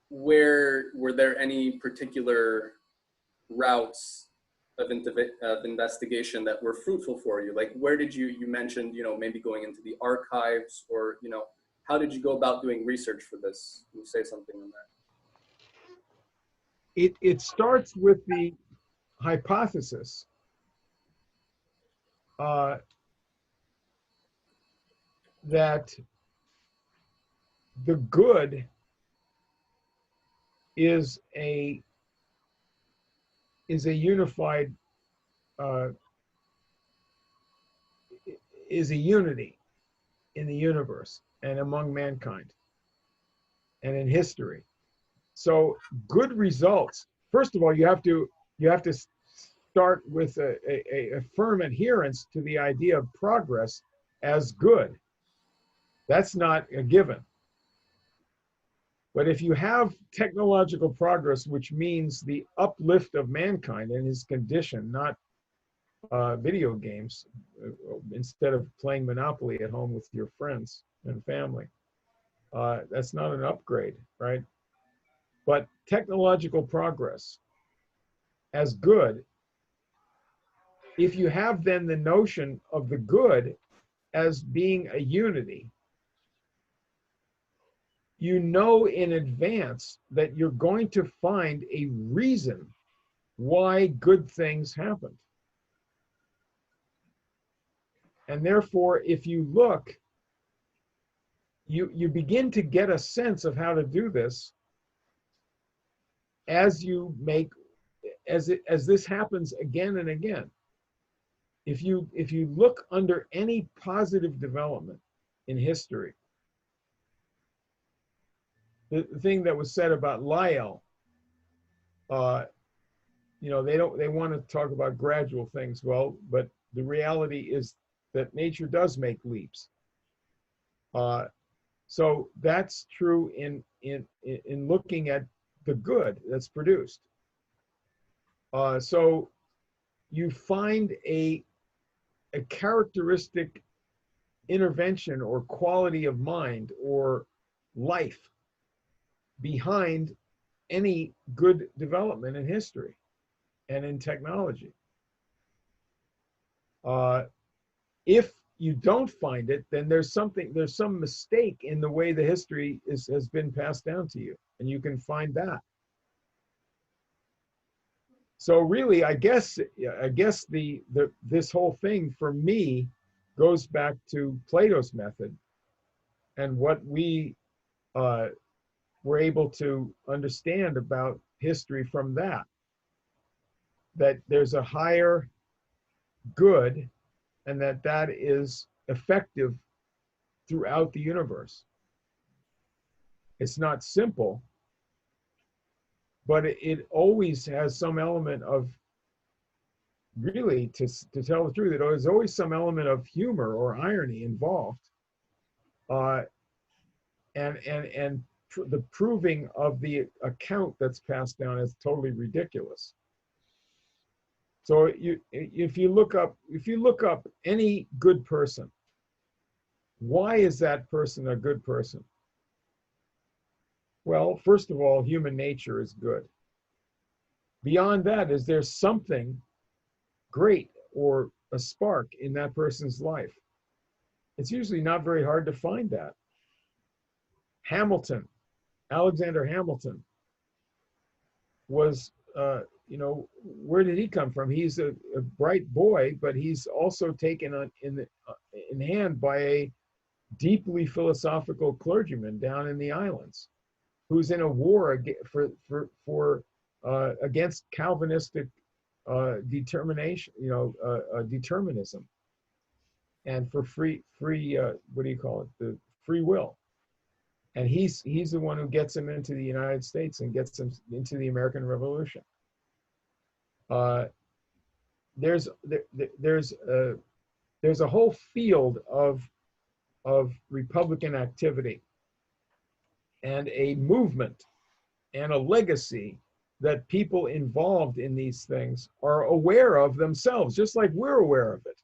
were there any particular routes of investigation that were fruitful for you? Like, where did you mentioned, you know, maybe going into the archives, or, you know, how did you go about doing research for this? Can you say something on that? It starts with the hypothesis that the good is a unified is a unity in the universe and among mankind and in history. So good results. First of all, you have to start with a firm adherence to the idea of progress as good. That's not a given. But if you have technological progress, which means the uplift of mankind and his condition, not video games, instead of playing Monopoly at home with your friends and family, that's not an upgrade, right? But technological progress as good, if you have then the notion of the good as being a unity, you know in advance that you're going to find a reason why good things happened. And therefore, if you look, you begin to get a sense of how to do this as you make, as this happens again and again. If you look under any positive development in history, the thing that was said about Lyell, you know, they want to talk about gradual things. Well, but the reality is that nature does make leaps. So that's true in looking at the good that's produced. So you find a characteristic intervention or quality of mind or life behind any good development in history and in technology. If you don't find it, then there's some mistake in the way the history has been passed down to you, and you can find that. So really, I guess this whole thing for me goes back to Plato's method and what we were able to understand about history from that there's a higher good and that is effective throughout the universe. It's not simple, but it always has some element of, really, to tell the truth, there's always some element of humor or irony involved. And the proving of the account that's passed down is totally ridiculous. So if you look up any good person, why is that person a good person? Well, first of all, human nature is good. Beyond that, is there something great or a spark in that person's life? It's usually not very hard to find that. Hamilton, Alexander Hamilton, was, you know, where did he come from? He's a bright boy, but he's also taken in hand by a deeply philosophical clergyman down in the islands, who's in a war against Calvinistic determination, you know, determinism, and for free what do you call it? The free will. And he's the one who gets him into the United States and gets him into the American Revolution. There's a whole field of Republican activity and a movement and a legacy that people involved in these things are aware of themselves, just like we're aware of it.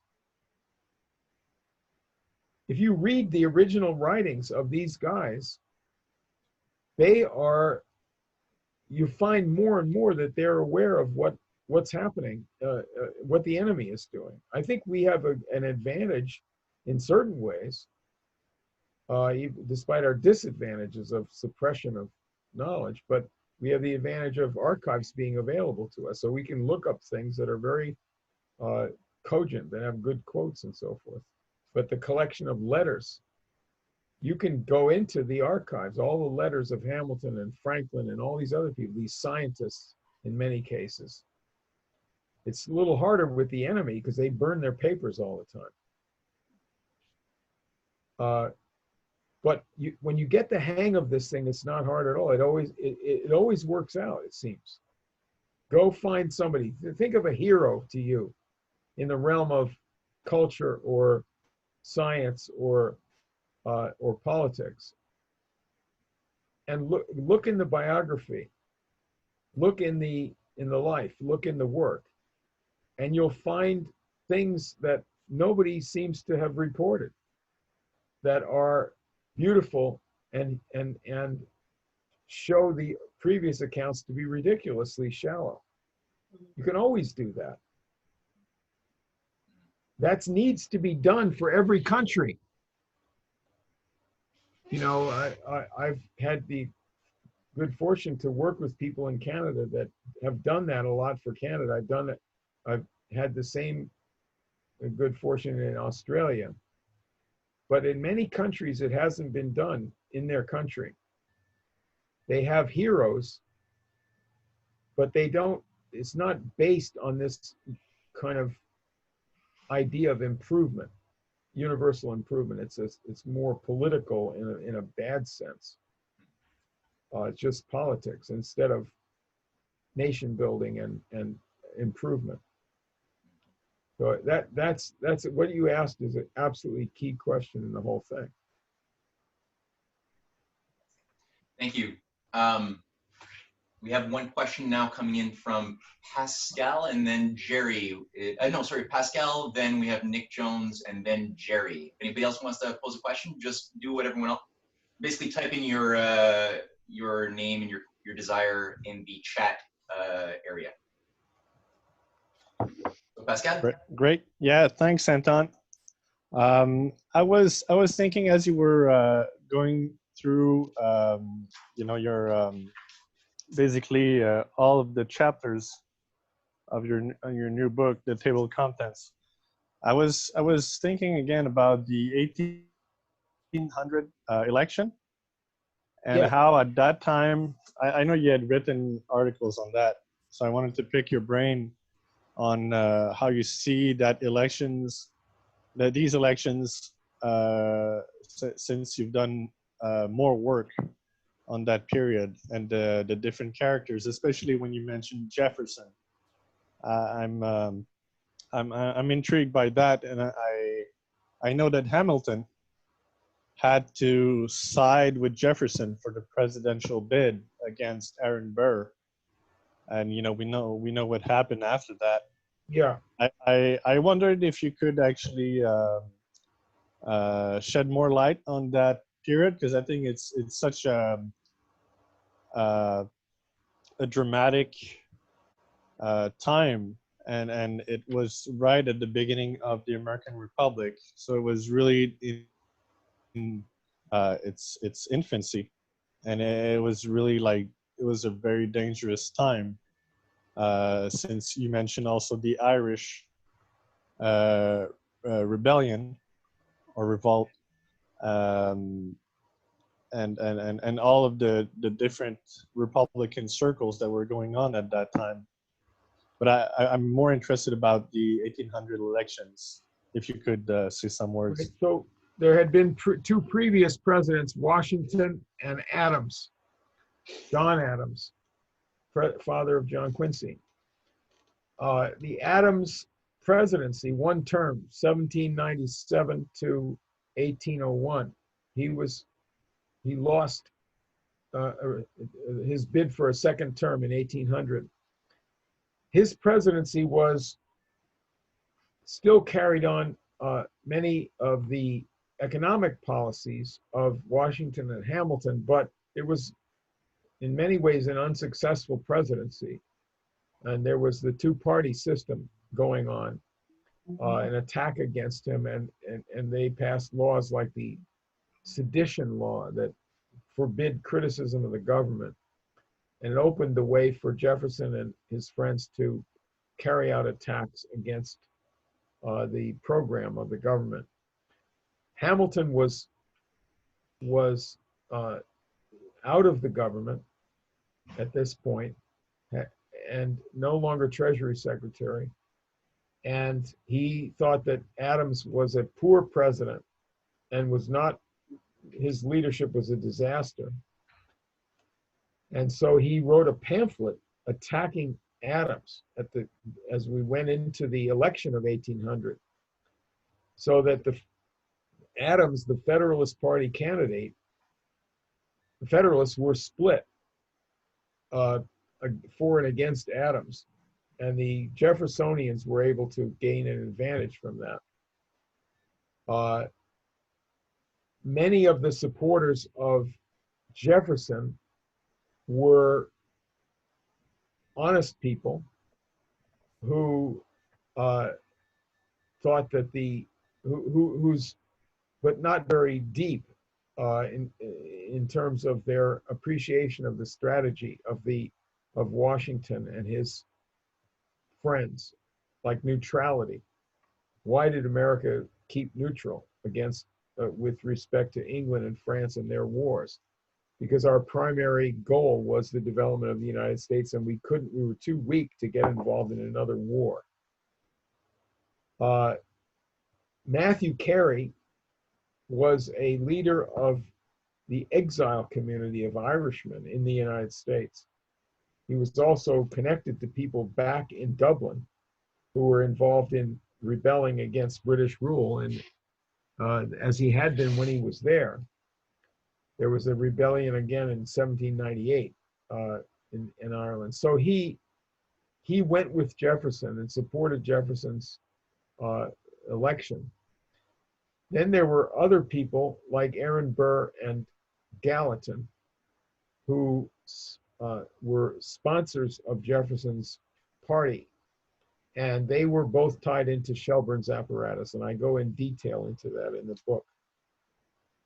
If you read the original writings of these guys, you find more and more that they're aware of what what's happening, what the enemy is doing. I think we have an advantage in certain ways, despite our disadvantages of suppression of knowledge, but we have the advantage of archives being available to us. So we can look up things that are very cogent and have good quotes and so forth. But the collection of letters, you can go into the archives, all the letters of Hamilton and Franklin and all these other people, these scientists in many cases. It's a little harder with the enemy because they burn their papers all the time. But when you get the hang of this thing, it's not hard at all. It always works out, it seems. Go find somebody. Think of a hero to you in the realm of culture or science or politics, and look in the biography, look in the life, look in the work, and you'll find things that nobody seems to have reported that are beautiful and show the previous accounts to be ridiculously shallow. You can always do that. That needs to be done for every country. You know, I've had the good fortune to work with people in Canada that have done that a lot for Canada. I've done it. I've had the same good fortune in Australia. But in many countries, it hasn't been done in their country. They have heroes, but they don't, it's not based on this kind of idea of improvement, universal improvement. It's more political in a bad sense. It's just politics instead of nation building and improvement. So that's what you asked is an absolutely key question in the whole thing. Thank you. We have one question now coming in from Pascal and then Jerry. No, sorry, Pascal, then we have Nick Jones and then Jerry. If anybody else wants to pose a question, just do what everyone else, basically type in your name and your desire in the chat area. So Pascal? Great. Yeah, thanks, Anton. I was thinking as you were going through, you know, your basically all of the chapters of your new book, the table of contents. I was thinking again about the 1800 election and how at that time, I know you had written articles on that, so I wanted to pick your brain on how you see that these elections, since you've done more work on that period and the different characters, especially when you mentioned Jefferson. I'm intrigued by that, and I know that Hamilton had to side with Jefferson for the presidential bid against Aaron Burr, and you know we know what happened after that. Yeah. I wondered if you could actually shed more light on that period, because I think it's such a dramatic time, and it was right at the beginning of the American Republic, so it was really in its infancy, and it was really like it was a very dangerous time, since you mentioned also the Irish rebellion or revolt, and all of the different Republican circles that were going on at that time. But I'm more interested about the 1800 elections, if you could say some words. Right. So there had been two previous presidents, Washington and Adams, John Adams, father of John Quincy. The Adams presidency, one term, 1797 to 1801. He lost his bid for a second term in 1800. His presidency was still carried on many of the economic policies of Washington and Hamilton, but it was in many ways an unsuccessful presidency. and there was the two-party system going on, an attack against him, and they passed laws like the sedition law that forbid criticism of the government, and it opened the way for Jefferson and his friends to carry out attacks against the program of the government. Hamilton was out of the government at this point and no longer Treasury Secretary. And he thought that Adams was a poor president and was not, his leadership was a disaster. And so he wrote a pamphlet attacking Adams as we went into the election of 1800. So that Adams, the Federalist Party candidate, the Federalists were split for and against Adams, and the Jeffersonians were able to gain an advantage from that. Many of the supporters of Jefferson were honest people who thought that who's but not very deep in terms of their appreciation of the strategy of Washington and his friends, like neutrality. Why did America keep neutral against with respect to England and France and their wars? Because our primary goal was the development of the United States, and we were too weak to get involved in another war. Matthew Carey was a leader of the exile community of Irishmen in the United States. He was also connected to people back in Dublin who were involved in rebelling against British rule, and as he had been when he was there. There was a rebellion again in 1798 in Ireland. So he went with Jefferson and supported Jefferson's election. Then there were other people like Aaron Burr and Gallatin who were sponsors of Jefferson's party, and they were both tied into Shelburne's apparatus, and I go in detail into that in the book,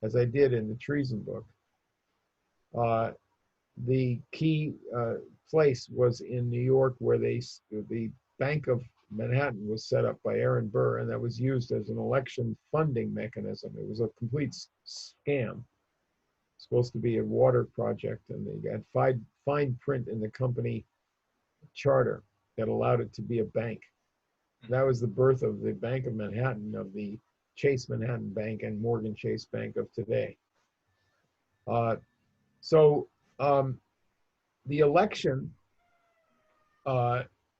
as I did in the treason book. The key place was in New York, where the Bank of Manhattan was set up by Aaron Burr, and that was used as an election funding mechanism. It was a complete scam. Supposed to be a water project, and they had fine print in the company charter that allowed it to be a bank. That was the birth of the Bank of Manhattan, of the Chase Manhattan Bank and Morgan Chase Bank of today. So the election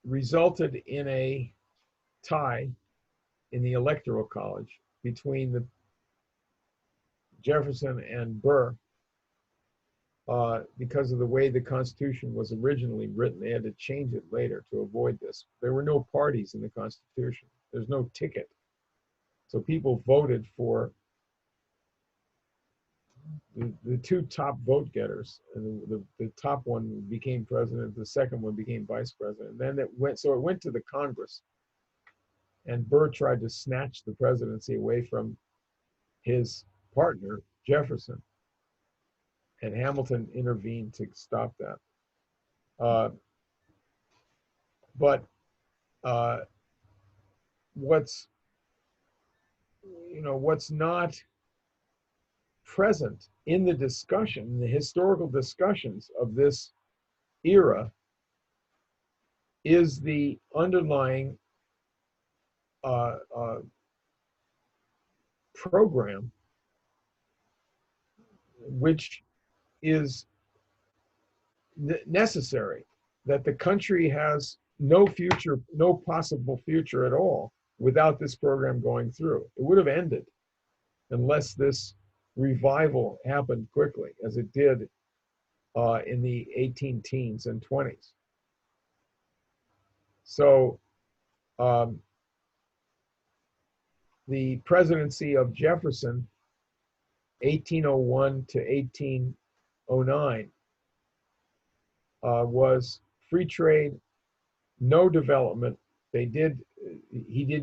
resulted in a tie in the Electoral College between the Jefferson and Burr because of the way the Constitution was originally written. They had to change it later to avoid this. There were no parties in the Constitution. There's no ticket. So people voted for the two top vote getters, and the top one became president, the second one became vice president. Then it went to the Congress, and Burr tried to snatch the presidency away from his partner, Jefferson, and Hamilton intervened to stop that. But what's not present in the discussion, the historical discussions of this era, is the underlying program, which is necessary, that the country has no future, no possible future at all without this program going through. It would have ended unless this revival happened quickly, as it did in the 18 teens and 20s. So the presidency of Jefferson, 1801 to 1809, was free trade, no development. He did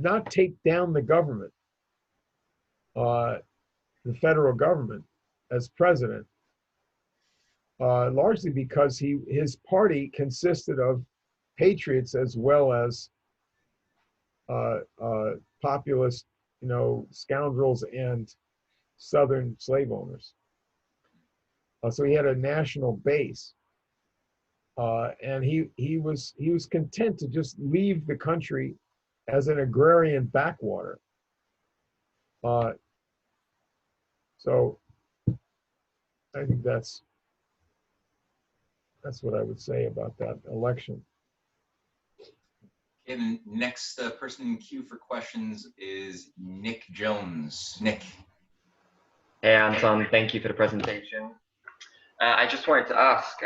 not take down the government, the federal government, as president, largely because his party consisted of patriots as well as populist, scoundrels and Southern slave owners. So he had a national base, and he was content to just leave the country as an agrarian backwater. So I think that's what I would say about that election. Okay, the next person in queue for questions is Nick Jones. Nick. Hey, Anton, thank you for the presentation. I just wanted to ask,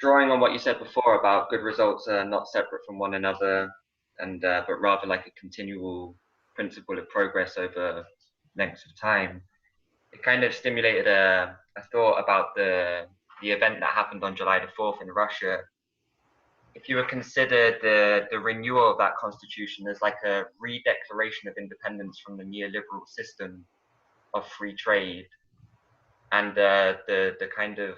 drawing on what you said before about good results are not separate from one another, and but rather like a continual principle of progress over lengths of time, it kind of stimulated a thought about the event that happened on July the 4th in Russia. If you would consider the renewal of that constitution as like a re-declaration of independence from the neoliberal system of free trade, and the kind of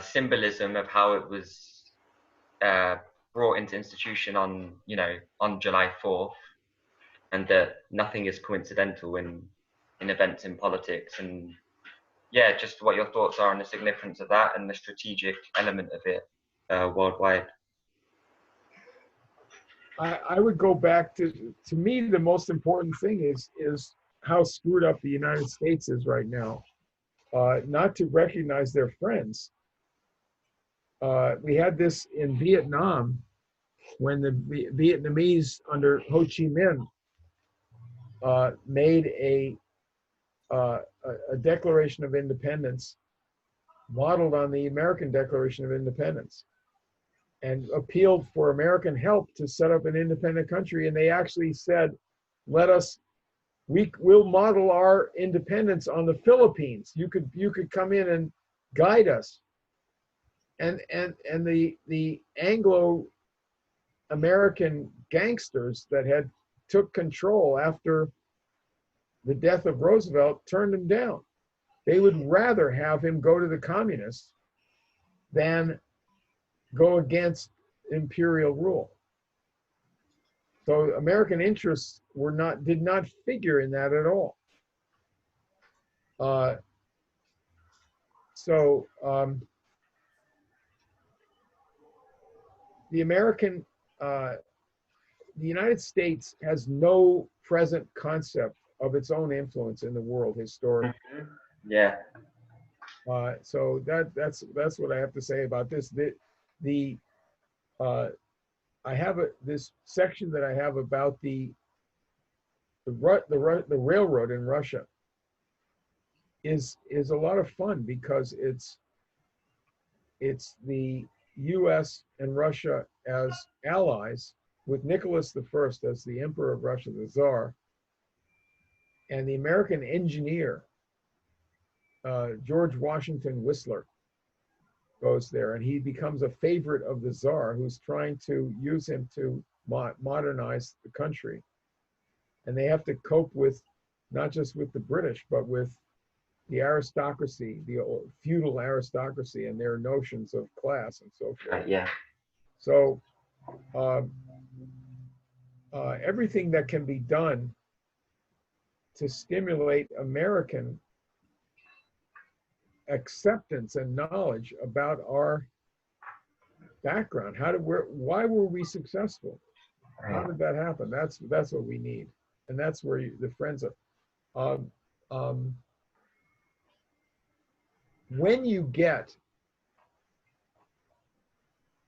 symbolism of how it was brought into institution on July 4th, and that nothing is coincidental in events in politics, and yeah, just what your thoughts are on the significance of that and the strategic element of it worldwide. I would go back to me, the most important thing is how screwed up the United States is right now. Not to recognize their friends. We had this in Vietnam when the Vietnamese under Ho Chi Minh made a Declaration of Independence modeled on the American Declaration of Independence, and appealed for American help to set up an independent country. And they actually said, we'll model our independence on the Philippines. You could come in and guide us. And the Anglo-American gangsters that had took control after the death of Roosevelt turned him down. They would rather have him go to the communists than go against imperial rule. So American interests did not figure in that at all. The United States has no present concept of its own influence in the world historically. Yeah. So that's what I have to say about this. I have this section that I have about the railroad in Russia is a lot of fun, because it's the U.S. and Russia as allies, with Nicholas I as the Emperor of Russia, the Tsar, and the American engineer George Washington Whistler goes there, and he becomes a favorite of the Tsar, who's trying to use him to modernize the country. And they have to cope with not just with the British, but with the aristocracy, the feudal aristocracy, and their notions of class and so forth. Yeah. So everything that can be done to stimulate American acceptance and knowledge about our background. Why were we successful? How did that happen? That's what we need, and that's where the friends are. When you get,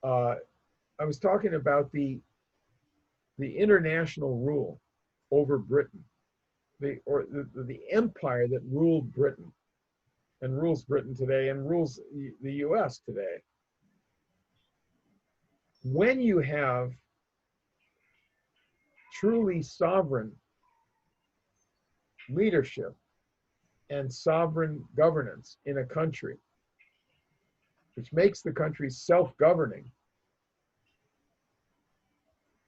I was talking about the international rule over Britain, the empire that ruled Britain and rules Britain today and rules the US today. When you have truly sovereign leadership and sovereign governance in a country, which makes the country self-governing,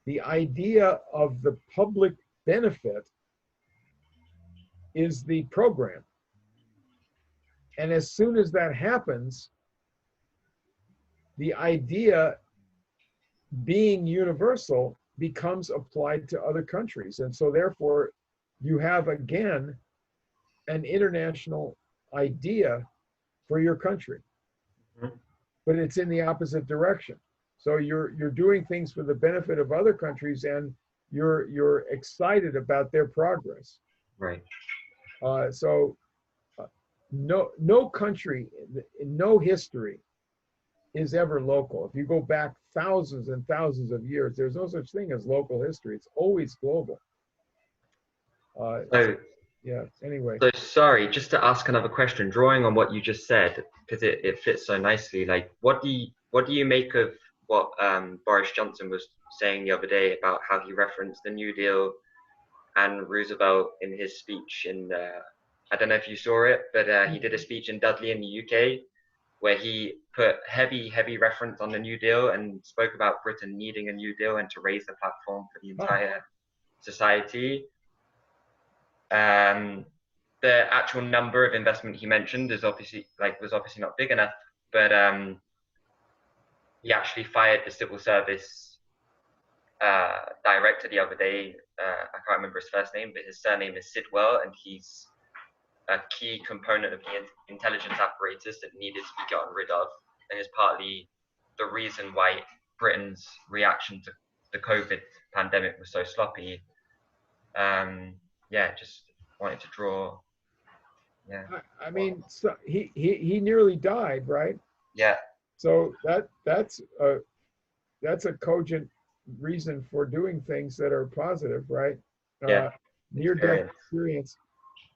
the idea of the public benefit is the program. And as soon as that happens, the idea being universal becomes applied to other countries. And so therefore, you have again an international idea for your country, but it's in the opposite direction. So you're doing things for the benefit of other countries, and you're excited about their progress. Right. No country, no history is ever local. If you go back thousands and thousands of years, there's no such thing as local history. It's always global. Yeah, anyway. So sorry, just to ask another question, drawing on what you just said, because it fits so nicely. Like, what do you make of what Boris Johnson was saying the other day about how he referenced the New Deal and Roosevelt in his speech in, I don't know if you saw it, but he did a speech in Dudley in the UK where he put heavy reference on the New Deal and spoke about Britain needing a New Deal and to raise the platform for the entire society. The actual number of investment he mentioned was obviously not big enough, but he actually fired the civil service director the other day. I can't remember his first name, but his surname is Sidwell, and he's a key component of the intelligence apparatus that needed to be gotten rid of, and is partly the reason why Britain's reaction to the COVID pandemic was so sloppy. Yeah, just wanted to draw. Yeah. I mean, so he nearly died, right? Yeah. So that's a cogent reason for doing things that are positive, right? Yeah. Near-death experience.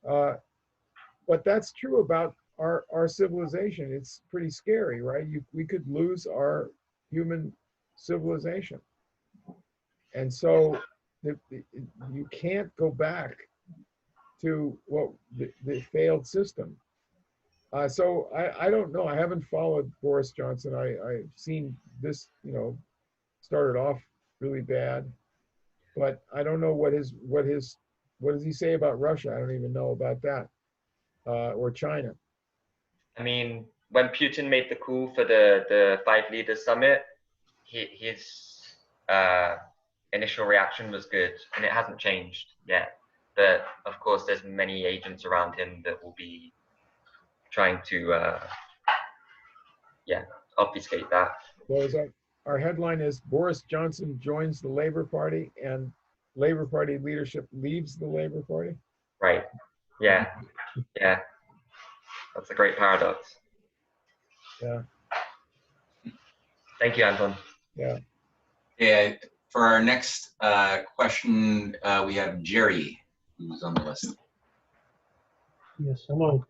But that's true about our civilization. It's pretty scary, right? We could lose our human civilization, and so you can't go back to what the failed system. So I don't know. I haven't followed Boris Johnson. I've seen this, started off really bad, but I don't know what does he say about Russia? I don't even know about that, or China. I mean, when Putin made the call for the 5 leaders summit, his initial reaction was good, and it hasn't changed yet. But of course, there's many agents around him that will be trying to, obfuscate that. So our headline is Boris Johnson joins the Labour Party and Labour Party leadership leaves the Labour Party? Right. Yeah. Yeah. That's a great paradox. Yeah. Thank you, Anton. Yeah. Yeah. For our next question, we have Jerry, who's on the list. Yes, hello.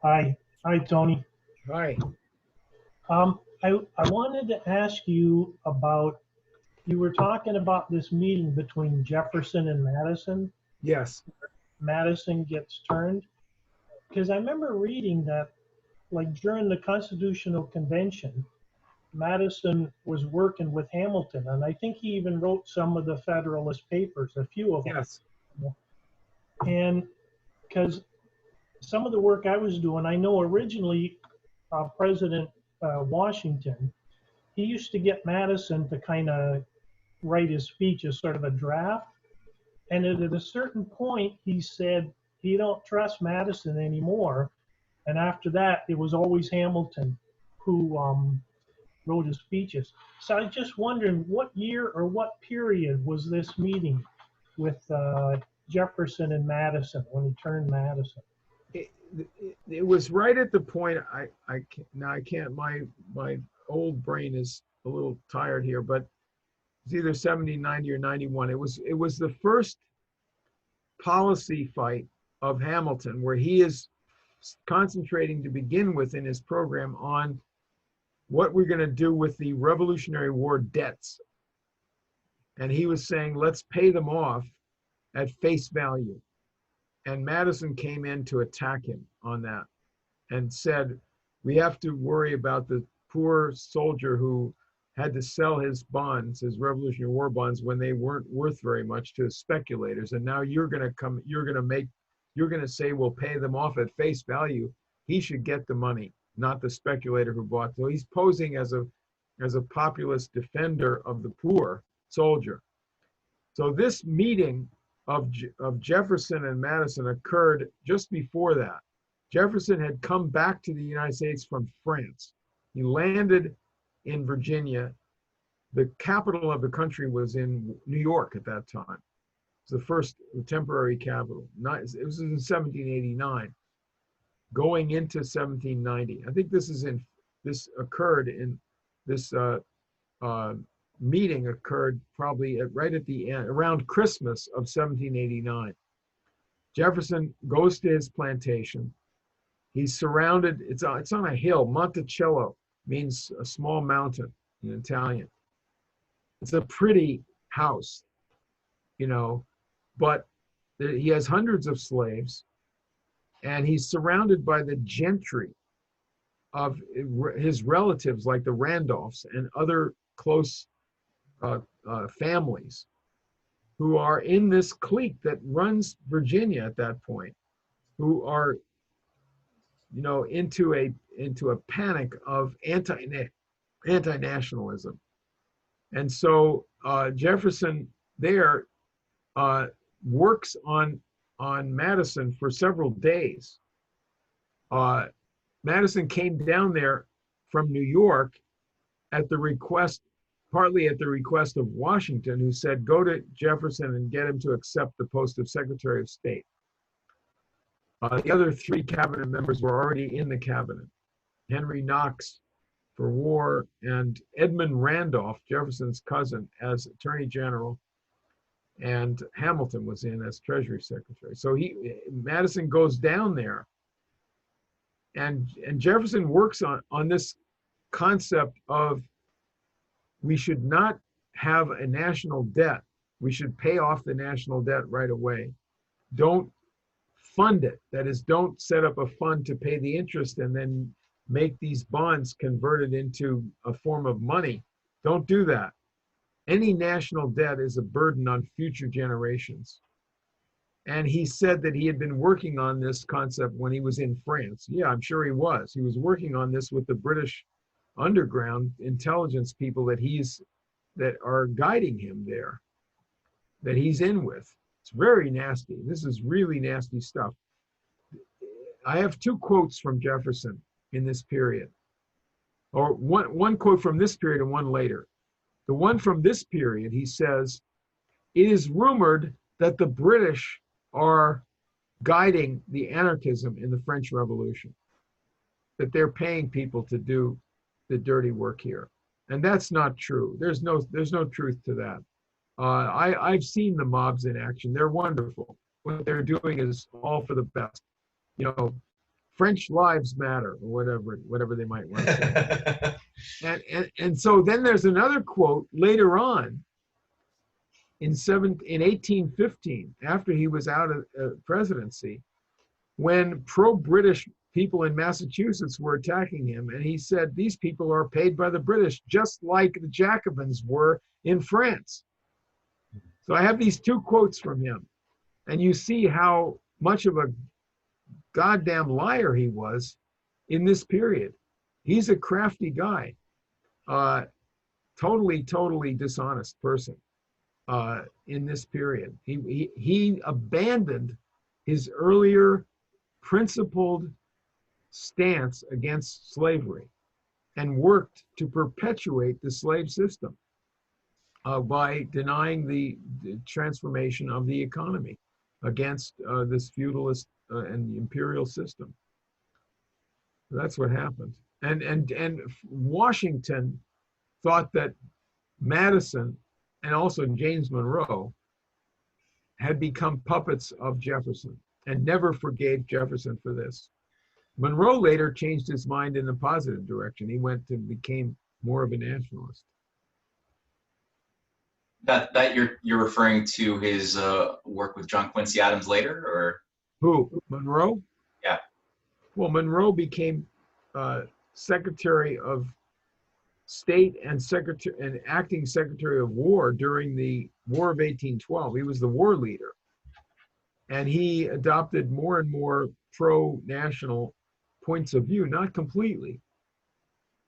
Hi, Tony. Hi. I wanted to ask you about, you were talking about this meeting between Jefferson and Madison. Yes. Madison gets turned. Because I remember reading that, like during the Constitutional Convention, Madison was working with Hamilton, and I think he even wrote some of the Federalist Papers, a few of them. Yes. And because some of the work I was doing, I know originally President Washington, he used to get Madison to kind of write his speech as sort of a draft. And at a certain point, he said he don't trust Madison anymore. And after that, it was always Hamilton who wrote his speeches. So I was just wondering, what year or what period was this meeting with Jefferson and Madison when he turned Madison? It was right at the point, I can't, my old brain is a little tired here, but it's either 70, 90, or 91. It was the first policy fight of Hamilton, where he is concentrating to begin with in his program on what we're going to do with the Revolutionary War debts. And he was saying, let's pay them off at face value. And Madison came in to attack him on that and said, we have to worry about the poor soldier who had to sell his bonds, his Revolutionary War bonds, when they weren't worth very much to speculators. And now you're going to say, we'll pay them off at face value. He should get the money, not the speculator who bought. So he's posing as a populist defender of the poor soldier. So this meeting of Jefferson and Madison occurred just before that. Jefferson had come back to the United States from France. He landed in Virginia. The capital of the country was in New York at that time. It was the first temporary capital. It was in 1789, going into 1790. I think this meeting occurred probably right at the end, around Christmas of 1789. Jefferson goes to his plantation. He's surrounded, it's on a hill. Monticello means a small mountain in Italian. It's a pretty house, but he has hundreds of slaves, and he's surrounded by the gentry of his relatives, like the Randolphs and other close families who are in this clique that runs Virginia at that point, who are into a panic of anti-nationalism. And so Jefferson there works on Madison for several days. Madison came down there from New York partly at the request of Washington, who said, go to Jefferson and get him to accept the post of Secretary of State. The other three cabinet members were already in the cabinet. Henry Knox for War, and Edmund Randolph, Jefferson's cousin, as Attorney General, and Hamilton was in as Treasury Secretary. So Madison goes down there, and Jefferson works on this concept of, we should not have a national debt. We should pay off the national debt right away. Don't fund it. That is, don't set up a fund to pay the interest and then make these bonds converted into a form of money. Don't do that. Any national debt is a burden on future generations. And he said that he had been working on this concept when he was in France. Yeah, I'm sure he was. He was working on this with the British underground intelligence people that are guiding him there, that he's in with. It's very nasty. This is really nasty stuff. I have two quotes from Jefferson in this period, or one quote from this period and one later. The one from this period, he says, it is rumored that the British are guiding the anarchism in the French Revolution, that they're paying people to do the dirty work here. And that's not true. There's no truth to that. I've seen the mobs in action. They're wonderful. What they're doing is all for the best. French lives matter, or whatever they might want to say. and so then there's another quote later on in 1815, after he was out of presidency, when pro-British people in Massachusetts were attacking him, and he said, these people are paid by the British, just like the Jacobins were in France. So I have these two quotes from him, and you see how much of a goddamn liar he was in this period. He's a crafty guy, totally dishonest person in this period. He abandoned his earlier principled stance against slavery and worked to perpetuate the slave system by denying the transformation of the economy against this feudalist and imperial system. That's what happened. And Washington thought that Madison and also James Monroe had become puppets of Jefferson and never forgave Jefferson for this. Monroe later changed his mind in a positive direction. He became more of a nationalist. That you're referring to his work with John Quincy Adams later, or who? Monroe? Yeah. Well, Monroe became Secretary of state and secretary and acting secretary of war during the War of 1812. He was the war leader. And he adopted more and more pro-national points of view, not completely,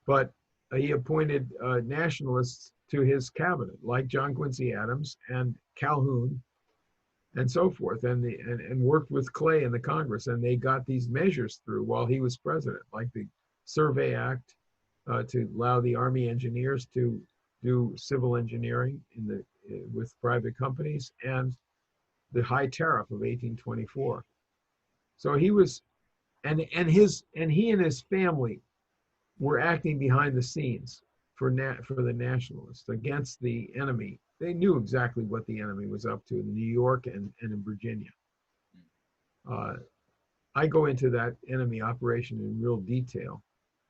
but he appointed nationalists to his cabinet, like John Quincy Adams and Calhoun and so forth, and worked with Clay in the Congress, and they got these measures through while he was president, like the Survey Act to allow the Army engineers to do civil engineering with private companies, and the high tariff of 1824. So he was, and he and his family were acting behind the scenes for the nationalists against the enemy. They knew exactly what the enemy was up to in New York and in Virginia. I go into that enemy operation in real detail.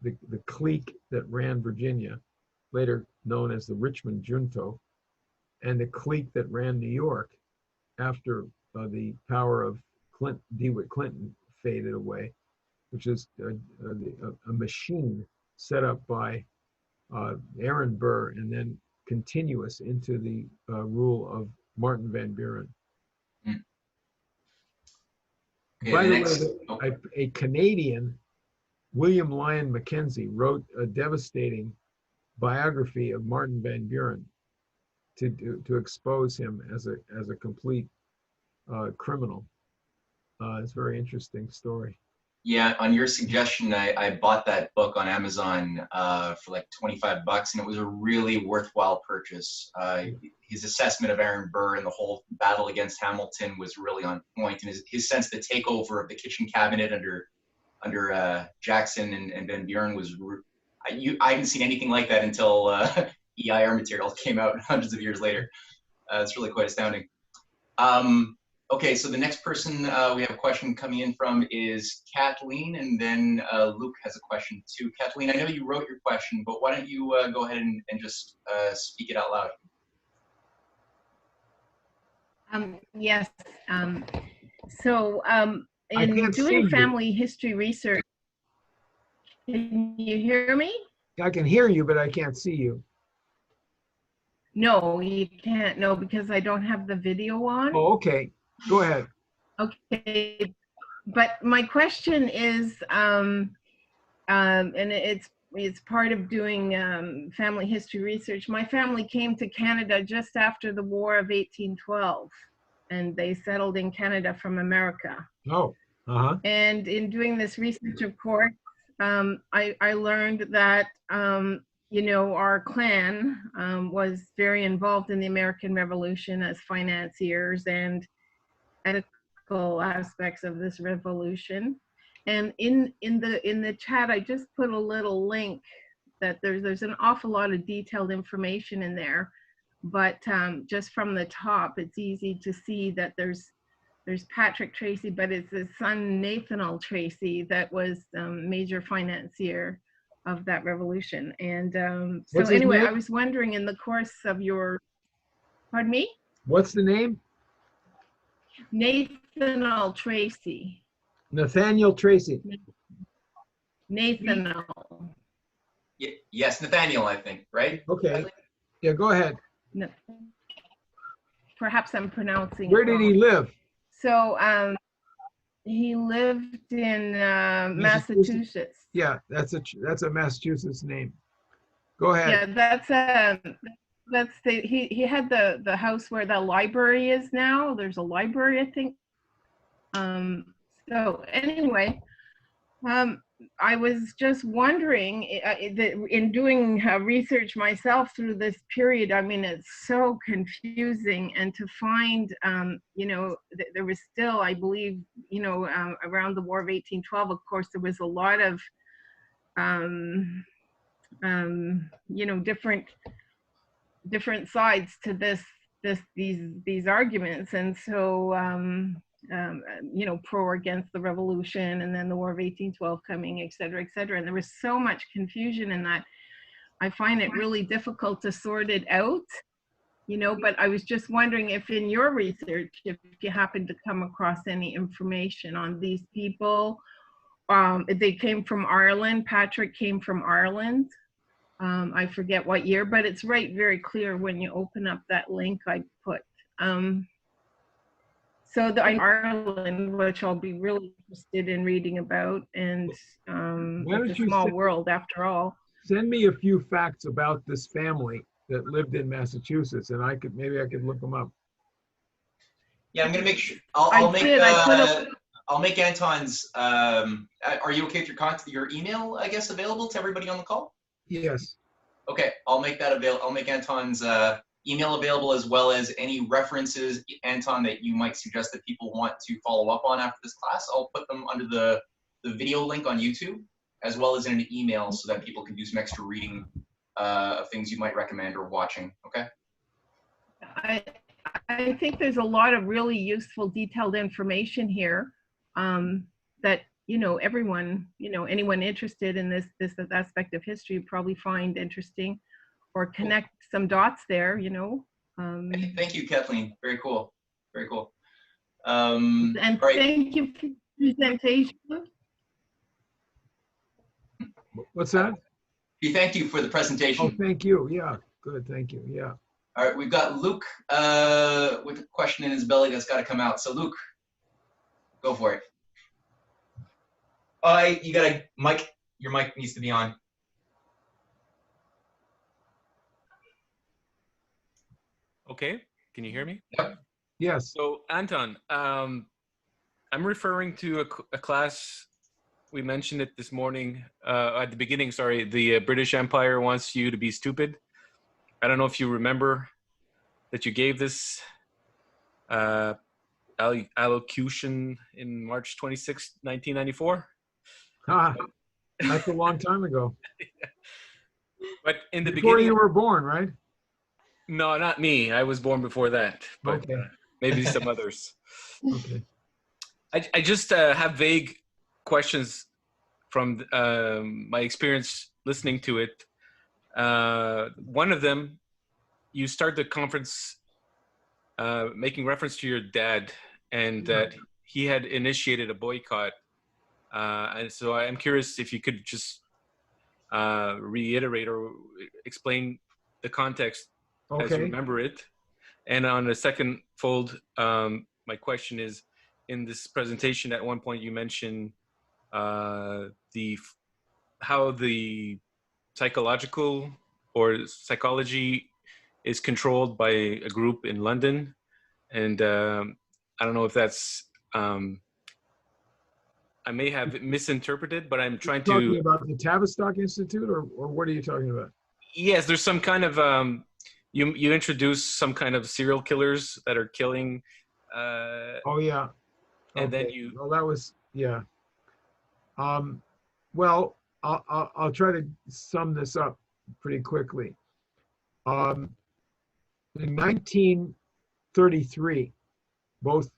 The clique that ran Virginia, later known as the Richmond Junto, and the clique that ran New York after the power of DeWitt Clinton faded away, which is a machine set up by Aaron Burr and then continuous into the rule of Martin Van Buren. Okay, By the way, a Canadian, William Lyon Mackenzie, wrote a devastating biography of Martin Van Buren to expose him as a complete criminal. It's a very interesting story. Yeah, on your suggestion, I bought that book on Amazon for like $25, and it was a really worthwhile purchase. His assessment of Aaron Burr and the whole battle against Hamilton was really on point, and his sense of the takeover of the kitchen cabinet under Jackson and Van Buren was. I hadn't seen anything like that until EIR material came out hundreds of years later. It's really quite astounding. Okay, so the next person we have a question coming in from is Kathleen, and then Luke has a question too. Kathleen, I know you wrote your question, but why don't you go ahead and just speak it out loud? Yes. In doing family history research, can you hear me? I can hear you, but I can't see you. No, you can't. No, because I don't have the video on. Oh, okay. Go ahead. Okay, but my question is, and it's part of doing family history research. My family came to Canada just after the War of 1812, and they settled in Canada from America. Oh, uh-huh. And in doing this research, of course, I learned that our clan was very involved in the American Revolution as financiers and ethical aspects of this revolution. And in the chat, I just put a little link that there's an awful lot of detailed information in there, but just from the top, it's easy to see that there's Patrick Tracy, but it's his son Nathaniel Tracy that was major financier of that revolution. And so anyway, I was wondering in the course of your, pardon me? What's the name? Nathaniel Tracy. Nathaniel Tracy. Nathaniel. Yes, Nathaniel, I think, right? Okay. Yeah, go ahead. No. Perhaps I'm pronouncing Where it did wrong. he live? So he lived in Massachusetts. Yeah, that's a Massachusetts name. Go ahead. Yeah, he had the house where the library is now. There's a library, I think. So anyway, I was just wondering, in doing research myself through this period, I mean, it's so confusing, and to find, there was still, I believe, around the War of 1812, of course, there was a lot of, different sides to these arguments, and so pro or against the revolution, and then the War of 1812 coming, et cetera, and there was so much confusion in that. I find it really difficult to sort it out, but I was just wondering if in your research, if you happened to come across any information on these people. They came from Ireland. Patrick came from Ireland. I forget what year, but it's right very clear when you open up that link I put. So the Ireland, which I'll be really interested in reading about, and Why don't it's a you small world after all. send me a few facts about this family that lived in Massachusetts, and maybe I could look them up. Yeah, I'm gonna make sure. I I'll make Anton's. Are you okay with your email, I guess, available to everybody on the call? Yes. Okay, I'll make that available. I'll make Anton's email available, as well as any references, Anton, that you might suggest that people want to follow up on after this class. I'll put them under the video link on YouTube, as well as in an email, so that people can do some extra reading of things you might recommend or watching. Okay. I think there's a lot of really useful, detailed information here that, you know, everyone, you know, anyone interested in this aspect of history probably find interesting, or connect some dots there, you know. Thank you, Kathleen. Very cool. Very cool. And right. Thank you for the presentation. What's that? Thank you for the presentation. Oh, thank you. Yeah, good. Thank you. Yeah. All right, we've got Luke with a question in his belly that's got to come out. So Luke, go for it. You got a mic. Your mic needs to be on. Okay, can you hear me? Yep. Yes. So Anton, I'm referring to a class, we mentioned it this morning, at the beginning, sorry, the British Empire wants you to be stupid. I don't know if you remember that you gave this allocution in March 26, 1994. That's a long time ago. But in the Before beginning, you were born, right? No, not me. I was born before that, but Okay. Maybe some others. Okay. I just have vague questions from my experience listening to it. One of them, you start the conference making reference to your dad, and that he had initiated a boycott. And so I'm curious if you could just reiterate or explain the context as you remember it. And on the second fold, my question is, in this presentation at one point you mentioned how the psychological or psychology is controlled by a group in London. And I don't know if that's, I may have misinterpreted, but I'm trying to— Talking about the Tavistock Institute, or what are you talking about? Yes, there's some kind of, you introduce some kind of serial killers that are killing. Oh yeah. And okay. then you— Well, that was, yeah. Well, I'll try to sum this up pretty quickly. In 1933, both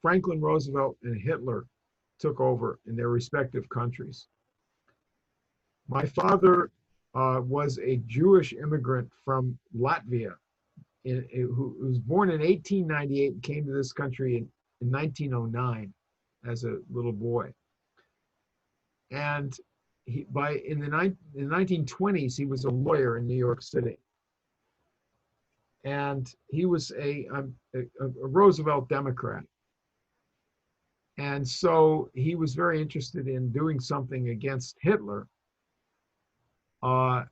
Franklin Roosevelt and Hitler took over in their respective countries. My father was a Jewish immigrant from Latvia, who was born in 1898 and came to this country in 1909 as a little boy. And in the 1920s, he was a lawyer in New York City. And he was a Roosevelt Democrat. And so he was very interested in doing something against Hitler. There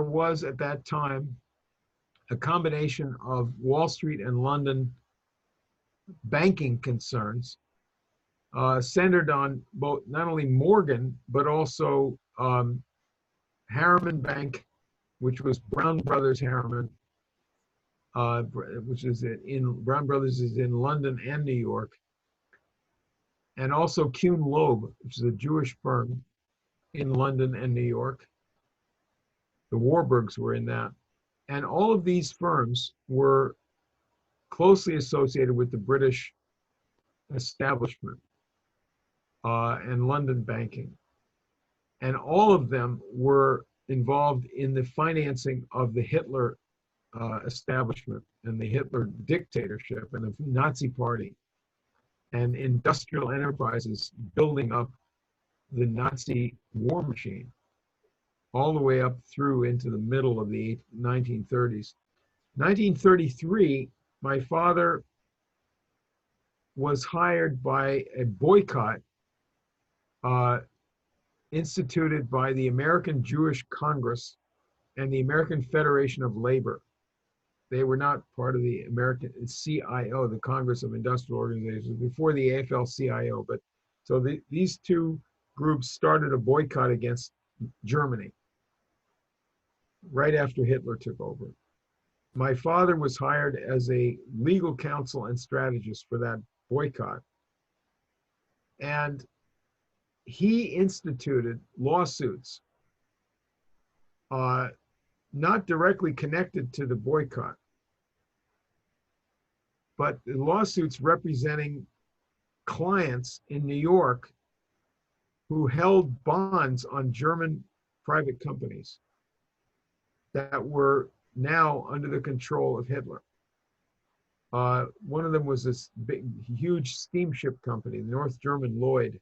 was at that time a combination of Wall Street and London banking concerns centered on both not only Morgan, but also Harriman Bank, which was Brown Brothers Harriman, which is Brown Brothers is in London and New York, and also Kuhn Loeb, which is a Jewish firm in London and New York. The Warburgs were in that. And all of these firms were closely associated with the British establishment and London banking. And all of them were involved in the financing of the Hitler establishment and the Hitler dictatorship and the Nazi Party and industrial enterprises building up the Nazi war machine. all the way up through into the middle of the 1930s. 1933, my father was hired by a boycott instituted by the American Jewish Congress and the American Federation of Labor. They were not part of the American CIO, the Congress of Industrial Organizations, before the AFL-CIO. But so these two groups started a boycott against Germany right after Hitler took over. My father was hired as a legal counsel and strategist for that boycott. And he instituted lawsuits, not directly connected to the boycott, but the lawsuits representing clients in New York who held bonds on German private companies that were now under the control of Hitler. One of them was this big, huge steamship company, the North German Lloyd,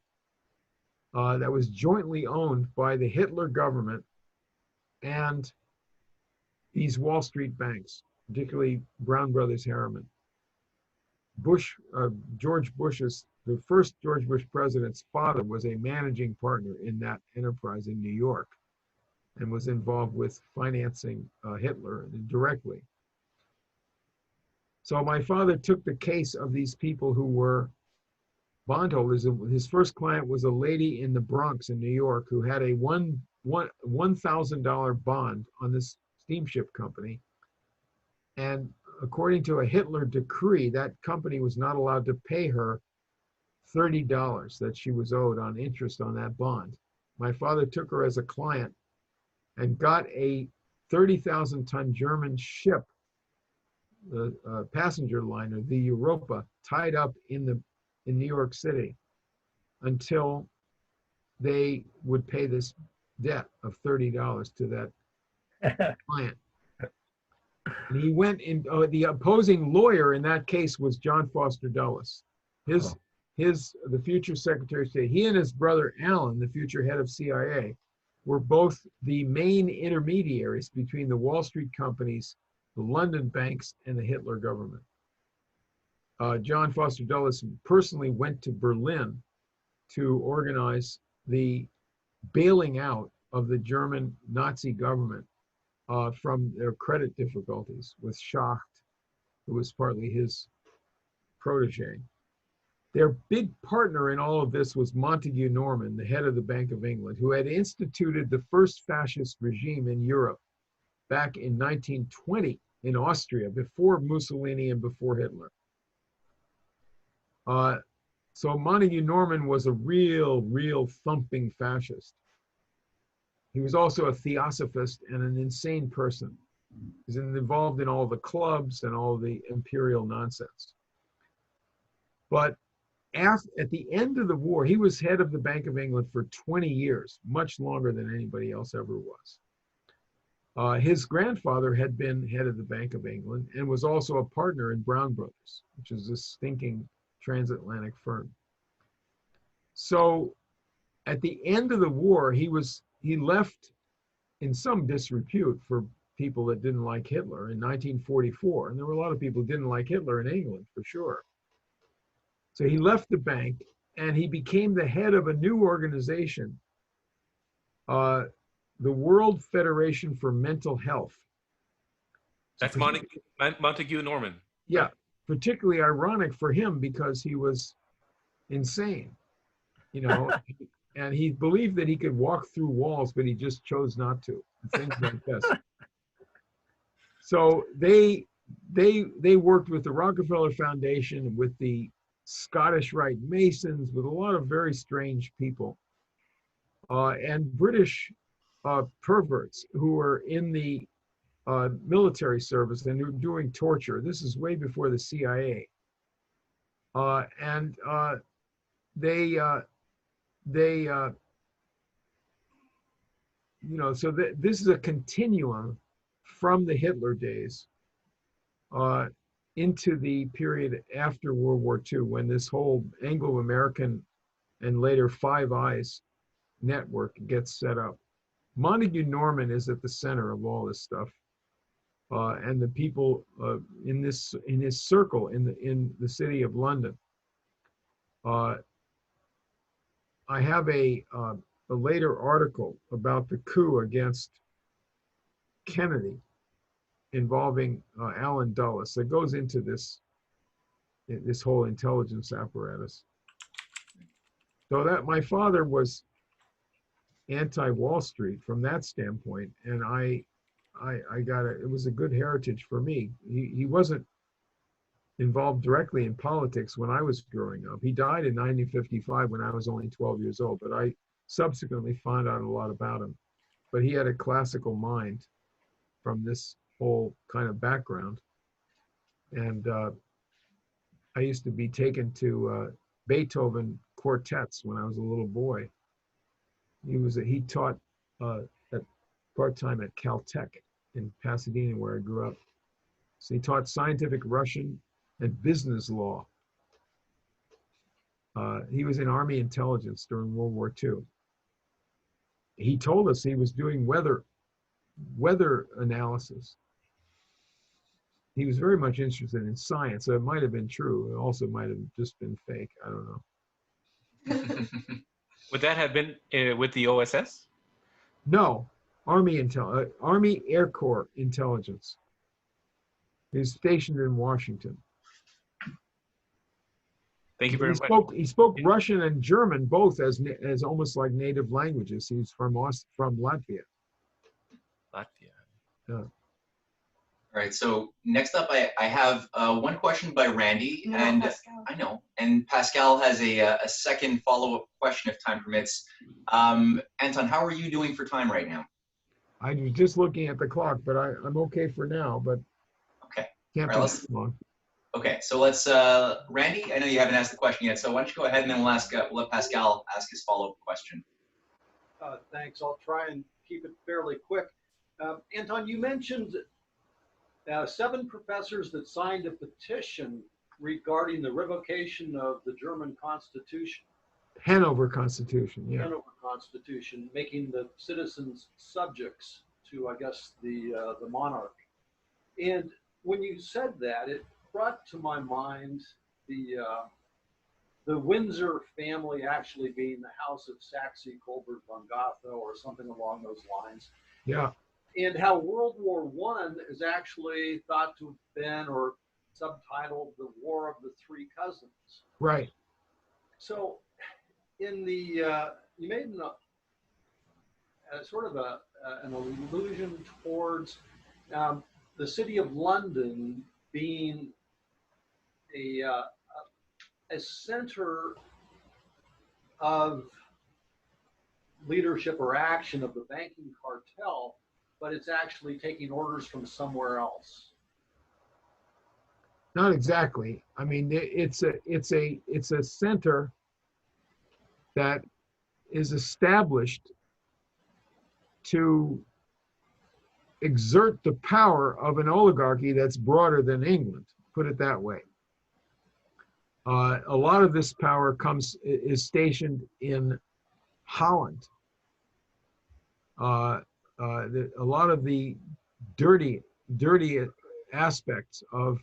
that was jointly owned by the Hitler government and these Wall Street banks, particularly Brown Brothers Harriman. George Bush's, the first George Bush president's father was a managing partner in that enterprise in New York and was involved with financing Hitler directly. So my father took the case of these people who were bondholders. His first client was a lady in the Bronx in New York who had a $1,000 bond on this steamship company. And according to a Hitler decree, that company was not allowed to pay her $30 that she was owed on interest on that bond. My father took her as a client and got a 30,000-ton German ship, the passenger liner, the Europa, tied up in New York City until they would pay this debt of $30 to that client. And he went in, the opposing lawyer in that case was John Foster Dulles. The future Secretary of State, he and his brother Alan, the future head of CIA, were both the main intermediaries between the Wall Street companies, the London banks, and the Hitler government. John Foster Dulles personally went to Berlin to organize the bailing out of the German Nazi government from their credit difficulties with Schacht, who was partly his protege. Their big partner in all of this was Montague Norman, the head of the Bank of England, who had instituted the first fascist regime in Europe back in 1920 in Austria, before Mussolini and before Hitler. So Montague Norman was a real thumping fascist. He was also a theosophist and an insane person. He's involved in all the clubs and all the imperial nonsense. But at the end of the war, he was head of the Bank of England for 20 years, much longer than anybody else ever was. His grandfather had been head of the Bank of England and was also a partner in Brown Brothers, which is a stinking transatlantic firm. So at the end of the war, he left in some disrepute for people that didn't like Hitler in 1944. And there were a lot of people who didn't like Hitler in England, for sure. So he left the bank and he became the head of a new organization, the World Federation for Mental Health. That's Montague Norman. Yeah, particularly ironic for him because he was insane, you know, and he believed that he could walk through walls, but he just chose not to, and things like this. So they worked with the Rockefeller Foundation, with the Scottish Rite Masons, with a lot of very strange people, and British perverts who were in the military service and who were doing torture. This is way before the CIA. So this is a continuum from the Hitler days into the period after World War II, when this whole Anglo-American and later Five Eyes network gets set up. Montague Norman is at the center of all this stuff. And the people in his circle in the city of London. I have a later article about the coup against Kennedy involving Allen Dulles that goes into this whole intelligence apparatus. So that my father was anti-Wall Street from that standpoint, and I got it was a good heritage for me. He wasn't involved directly in politics when I was growing up. He died in 1955 when I was only 12 years old, but I subsequently found out a lot about him. But he had a classical mind from this whole kind of background. And I used to be taken to Beethoven quartets when I was a little boy. He taught at part-time at Caltech in Pasadena, where I grew up. So he taught scientific Russian and business law. He was in Army intelligence during World War II. He told us he was doing weather analysis. He was very much interested in science, so it might have been true. It also might have just been fake. I don't know. Would that have been with the OSS? No, Army Air Corps intelligence. He was stationed in Washington. Thank you very much. He spoke Russian and German both as almost like native languages. He's from Latvia. Latvia. Yeah. All right, so next up I have one question by Randy, and Pascal. I know, and Pascal has a second follow-up question if time permits. Anton, how are you doing for time right now? I was just looking at the clock, but I'm okay for now, but okay. Can't be too long. Okay, so let's, Randy, I know you haven't asked the question yet, so why don't you go ahead and then we'll let Pascal ask his follow-up question. Thanks, I'll try and keep it fairly quick. Anton, you mentioned 7 professors that signed a petition regarding the revocation of the German Constitution. Hanover Constitution, yeah. Hanover Constitution, making the citizens subjects to, I guess, the monarch. And when you said that, it brought to my mind the Windsor family actually being the House of Saxe-Coburg-von Gotha or something along those lines. Yeah. And how World War I is actually thought to have been, or subtitled, the War of the Three Cousins. Right. So in the, you made sort of an allusion towards the city of London being a center of leadership or action of the banking cartel, but it's actually taking orders from somewhere else. Not exactly. I mean, it's a center that is established to exert the power of an oligarchy that's broader than England, put it that way. A lot of this power is stationed in Holland. A lot of the dirty aspects of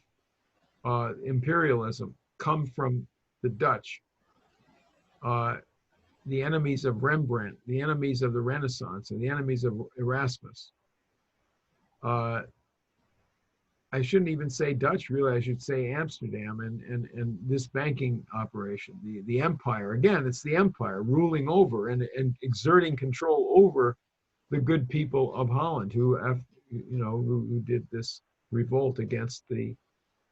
imperialism come from the Dutch, the enemies of Rembrandt, the enemies of the Renaissance, and the enemies of Erasmus. I shouldn't even say Dutch, really. I should say Amsterdam and this banking operation, the empire. Again, it's the empire ruling over and exerting control over the good people of Holland who did this revolt against the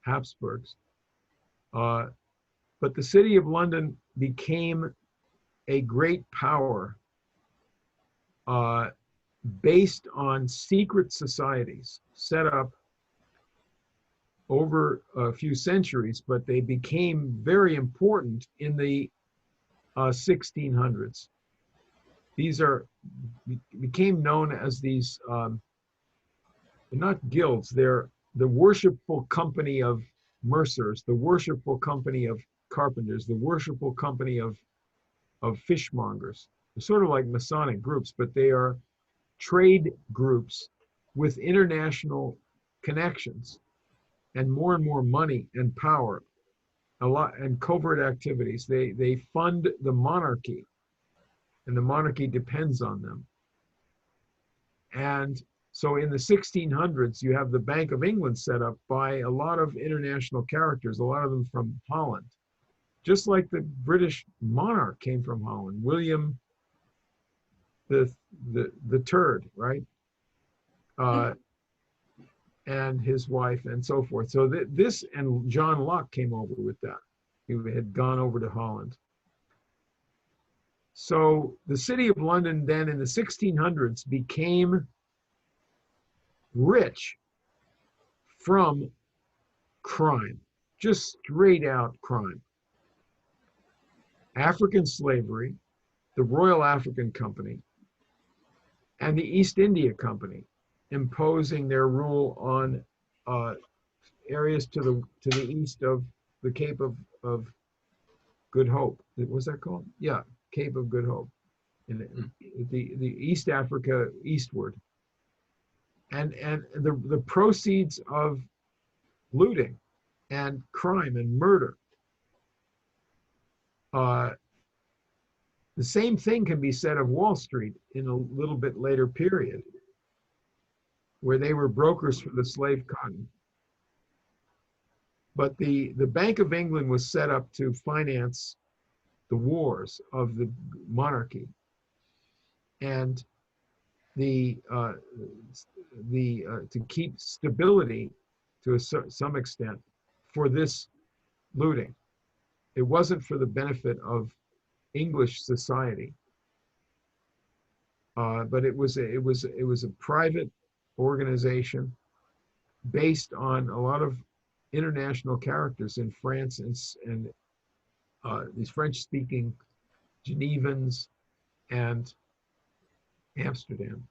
Habsburgs. But the city of London became a great power based on secret societies set up over a few centuries, but they became very important in the 1600s. These became known as these, they're not guilds, they're the worshipful company of mercers, the worshipful company of carpenters, the worshipful company of fishmongers. They're sort of like Masonic groups, but they are trade groups with international connections and more money and power, a lot, and covert activities. They fund the monarchy, and the monarchy depends on them. And so in the 1600s, you have the Bank of England set up by a lot of international characters, a lot of them from Holland. Just like the British monarch came from Holland, William the Third, right? And his wife and so forth. So this, and John Locke came over with that. He had gone over to Holland. So the city of London then in the 1600s became rich from crime, just straight out crime. African slavery, the Royal African Company, and the East India Company imposing their rule on areas to the east of the Cape of Good Hope. What was that called? Yeah, Cape of Good Hope, in the East Africa eastward. And the proceeds of looting and crime and murder. The same thing can be said of Wall Street in a little bit later period, where they were brokers for the slave cotton. But the Bank of England was set up to finance the wars of the monarchy, and to keep stability to some extent for this looting. It wasn't for the benefit of English society, but it was a private organization based on a lot of international characters in France and these French-speaking Genevans and Amsterdam,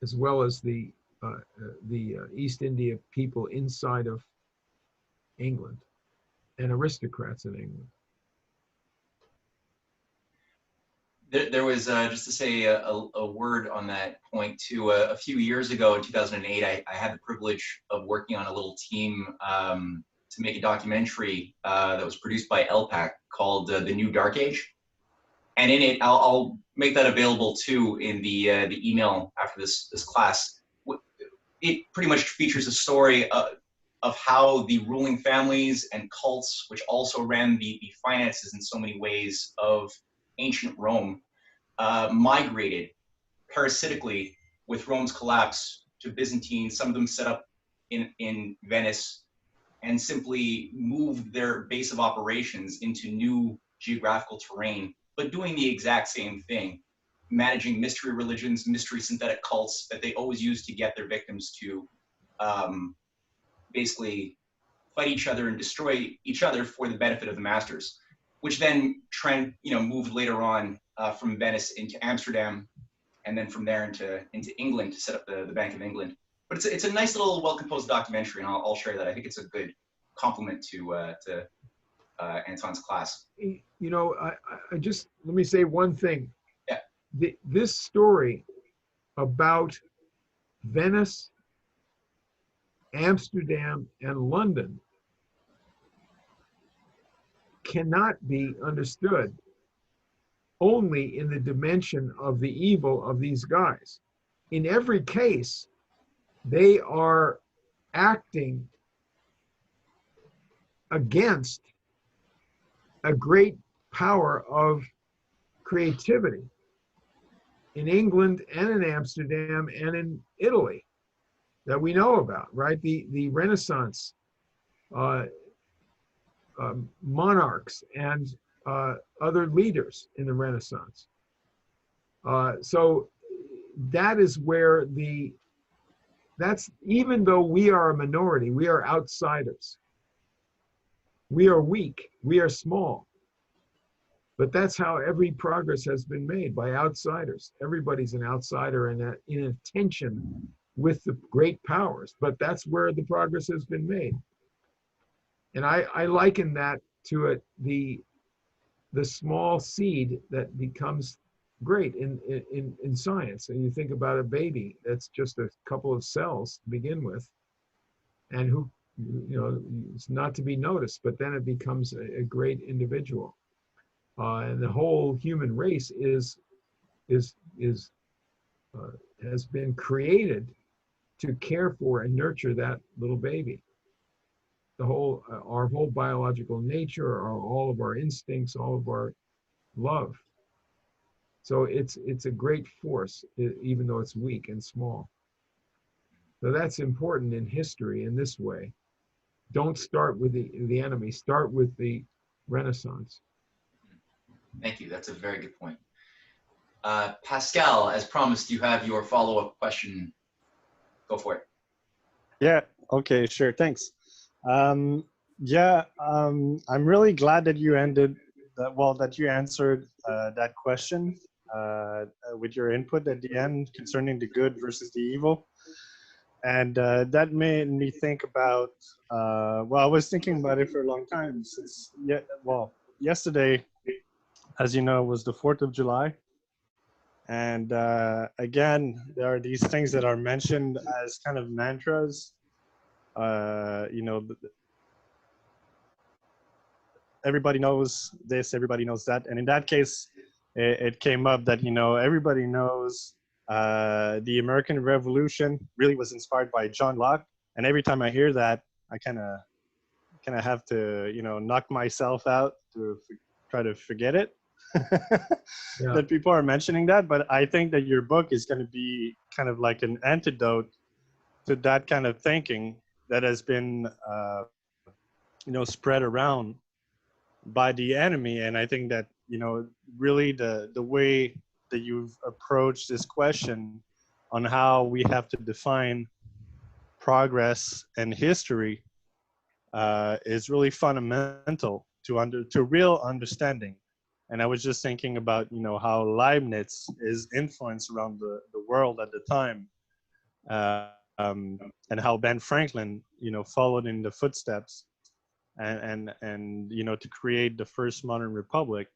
as well as the East India people inside of England and aristocrats in England. There was, just to say a word on that point too, a few years ago in 2008, I had the privilege of working on a little team to make a documentary that was produced by LPAC called The New Dark Age. And in it, I'll make that available too in the email after this class. It pretty much features a story of how the ruling families and cults, which also ran the finances in so many ways of ancient Rome, migrated parasitically with Rome's collapse to Byzantine. Some of them set up in Venice and simply moved their base of operations into new geographical terrain, but doing the exact same thing, managing mystery religions, mystery synthetic cults that they always use to get their victims to basically fight each other and destroy each other for the benefit of the masters, which then moved later on from Venice into Amsterdam, and then from there into England to set up the Bank of England. But it's a nice little well-composed documentary, and I'll share that. I think it's a good complement to Anton's class. You know, I just, let me say one thing. Yeah. This story about Venice, Amsterdam, and London cannot be understood only in the dimension of the evil of these guys. In every case, they are acting against a great power of creativity in England and in Amsterdam and in Italy that we know about, right? The Renaissance monarchs and other leaders in the Renaissance. So that is where that's, even though we are a minority, we are outsiders. We are weak, we are small. But that's how every progress has been made, by outsiders. Everybody's an outsider and in a tension with the great powers, but that's where the progress has been made. And I liken that to the small seed that becomes great in science. And you think about a baby, that's just a couple of cells to begin with, and who, you know, it's not to be noticed, but then it becomes a great individual. And the whole human race has been created to care for and nurture that little baby. The whole, our whole biological nature, all of our instincts, all of our love. So it's a great force, even though it's weak and small. So that's important in history in this way. Don't start with the enemy, start with the Renaissance. Thank you. That's a very good point. Pascal, as promised, you have your follow-up question. Go for it. Yeah, okay, sure, thanks. I'm really glad that you ended, that you answered that question with your input at the end concerning the good versus the evil. And that made me think about, well, I was thinking about it for a long time since, yesterday, as you know, was the 4th of July. And again, there are these things that are mentioned as kind of mantras. You know, everybody knows this, everybody knows that. And in that case, it came up that, you know, everybody knows the American Revolution really was inspired by John Locke. And every time I hear that, I kind of have to, you know, knock myself out to try to forget it. Yeah. That people are mentioning that, but I think that your book is going to be kind of like an antidote to that kind of thinking that has been, you know, spread around by the enemy. And I think that, you know, really the way that you've approached this question on how we have to define progress and history is really fundamental to real understanding. And I was just thinking about, you know, how Leibniz is influenced around the world at the time, and how Ben Franklin, you know, followed in the footsteps, and you know, to create the first modern republic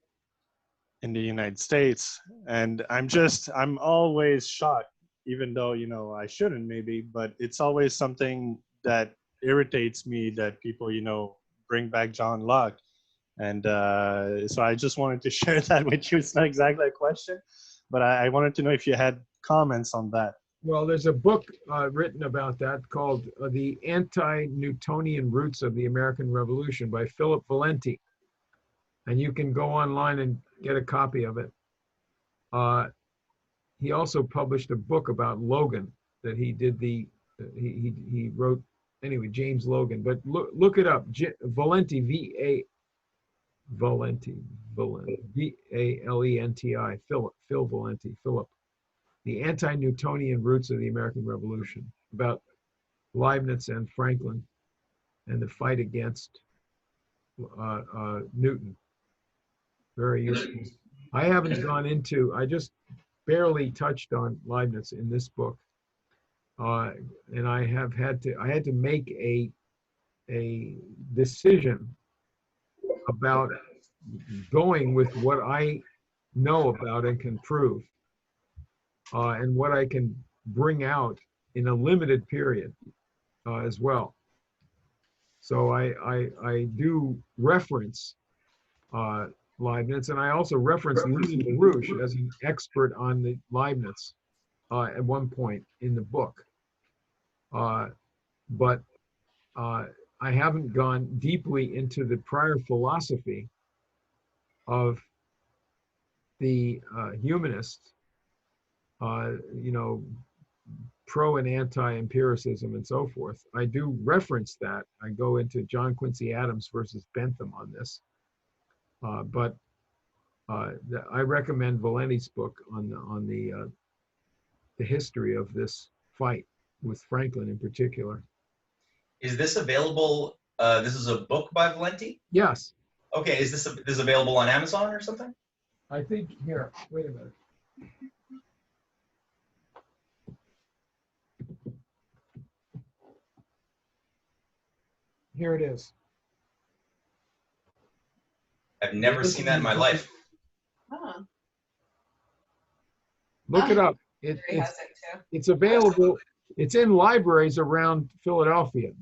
in the United States. And I'm always shocked, even though, you know, I shouldn't maybe, but it's always something that irritates me that people, you know, bring back John Locke. And so I just wanted to share that with you. It's not exactly a question, but I wanted to know if you had comments on that. Well, there's a book written about that called The Anti-Newtonian Roots of the American Revolution by Philip Valenti. And you can go online and get a copy of it. He also published a book about Logan that he did he wrote, anyway, James Logan. But look it up, Valenti, Valenti, V-A-L-E-N-T-I, Phil Valenti, Philip. The Anti-Newtonian Roots of the American Revolution, about Leibniz and Franklin and the fight against Newton. Very useful. I haven't gone into, I just barely touched on Leibniz in this book. And I had to make a decision about going with what I know about and can prove, and what I can bring out in a limited period as well. So I do reference Leibniz, and I also reference LaRouche as an expert on the Leibniz at one point in the book. But I haven't gone deeply into the prior philosophy of the humanists, you know, pro and anti-empiricism and so forth. I do reference that. I go into John Quincy Adams versus Bentham on this. But I recommend Valenti's book on the history of this fight with Franklin in particular. Is this available? This is a book by Valenti? Yes. Okay, is this available on Amazon or something? I think, here, wait a minute. Here it is. I've never seen that in my life. Huh. Look it up. It's available. It's in libraries around Philadelphia.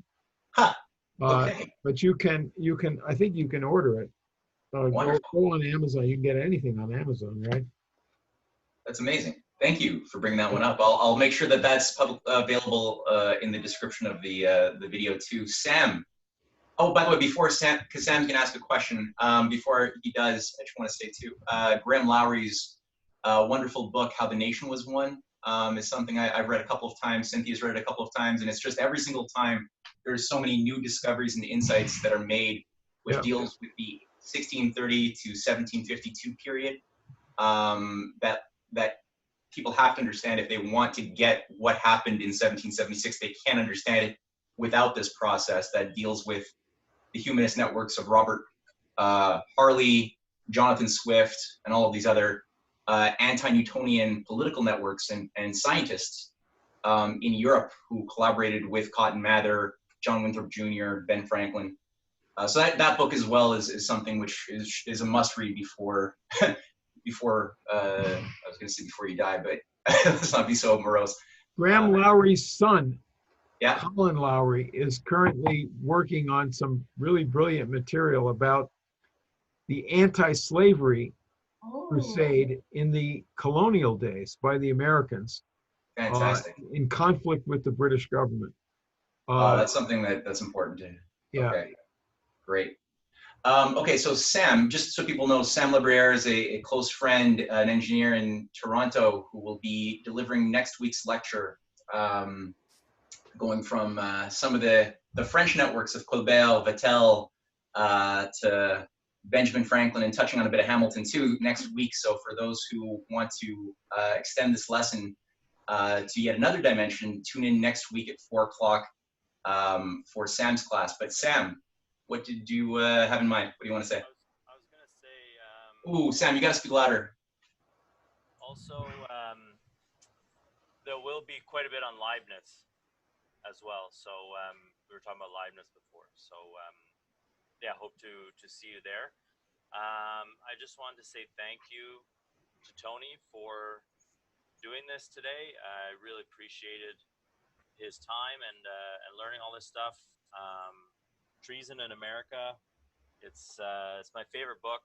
Huh. Okay. But you can, I think you can order it. Go on Amazon. You can get anything on Amazon, right? That's amazing. Thank you for bringing that one up. I'll make sure that that's available in the description of the video too. Sam. Oh, by the way, before Sam, because Sam's gonna ask a question. Before he does, I just want to say too, Graham Lowry's wonderful book, How the Nation Was Won, is something I've read a couple of times. Cynthia's read it a couple of times, and it's just every single time there's so many new discoveries and insights that are made, which deals with the 1630 to 1752 period. That people have to understand if they want to get what happened in 1776. They can't understand it without this process that deals with the humanist networks of Robert Harley, Jonathan Swift, and all of these other anti-Newtonian political networks and scientists in Europe who collaborated with Cotton Mather, John Winthrop Jr., Ben Franklin. So that book as well is something which is a must read before before I was going to say before you die, but let's not be so morose. Graham Lowry's son, yeah, Colin Lowry, is currently working on some really brilliant material about the anti-slavery crusade in the colonial days by the Americans. Fantastic. In conflict with the British government. That's something that's important to. Yeah. Okay. Great. Okay, so Sam, just so people know, Sam Labriere is a close friend, an engineer in Toronto who will be delivering next week's lecture, going from some of the French networks of Colbert, Vattel, to Benjamin Franklin, and touching on a bit of Hamilton too next week. So for those who want to extend this lesson to yet another dimension, tune in next week at 4 o'clock for Sam's class. But Sam, what did you have in mind? What do you want to say? I was going to say... Ooh, Sam, you got to speak louder. Also, there will be quite a bit on Leibniz as well. So we were talking about Leibniz before. So yeah, hope to see you there. I just wanted to say thank you to Tony for doing this today. I really appreciated his time and learning all this stuff. Treason in America. It's my favorite book.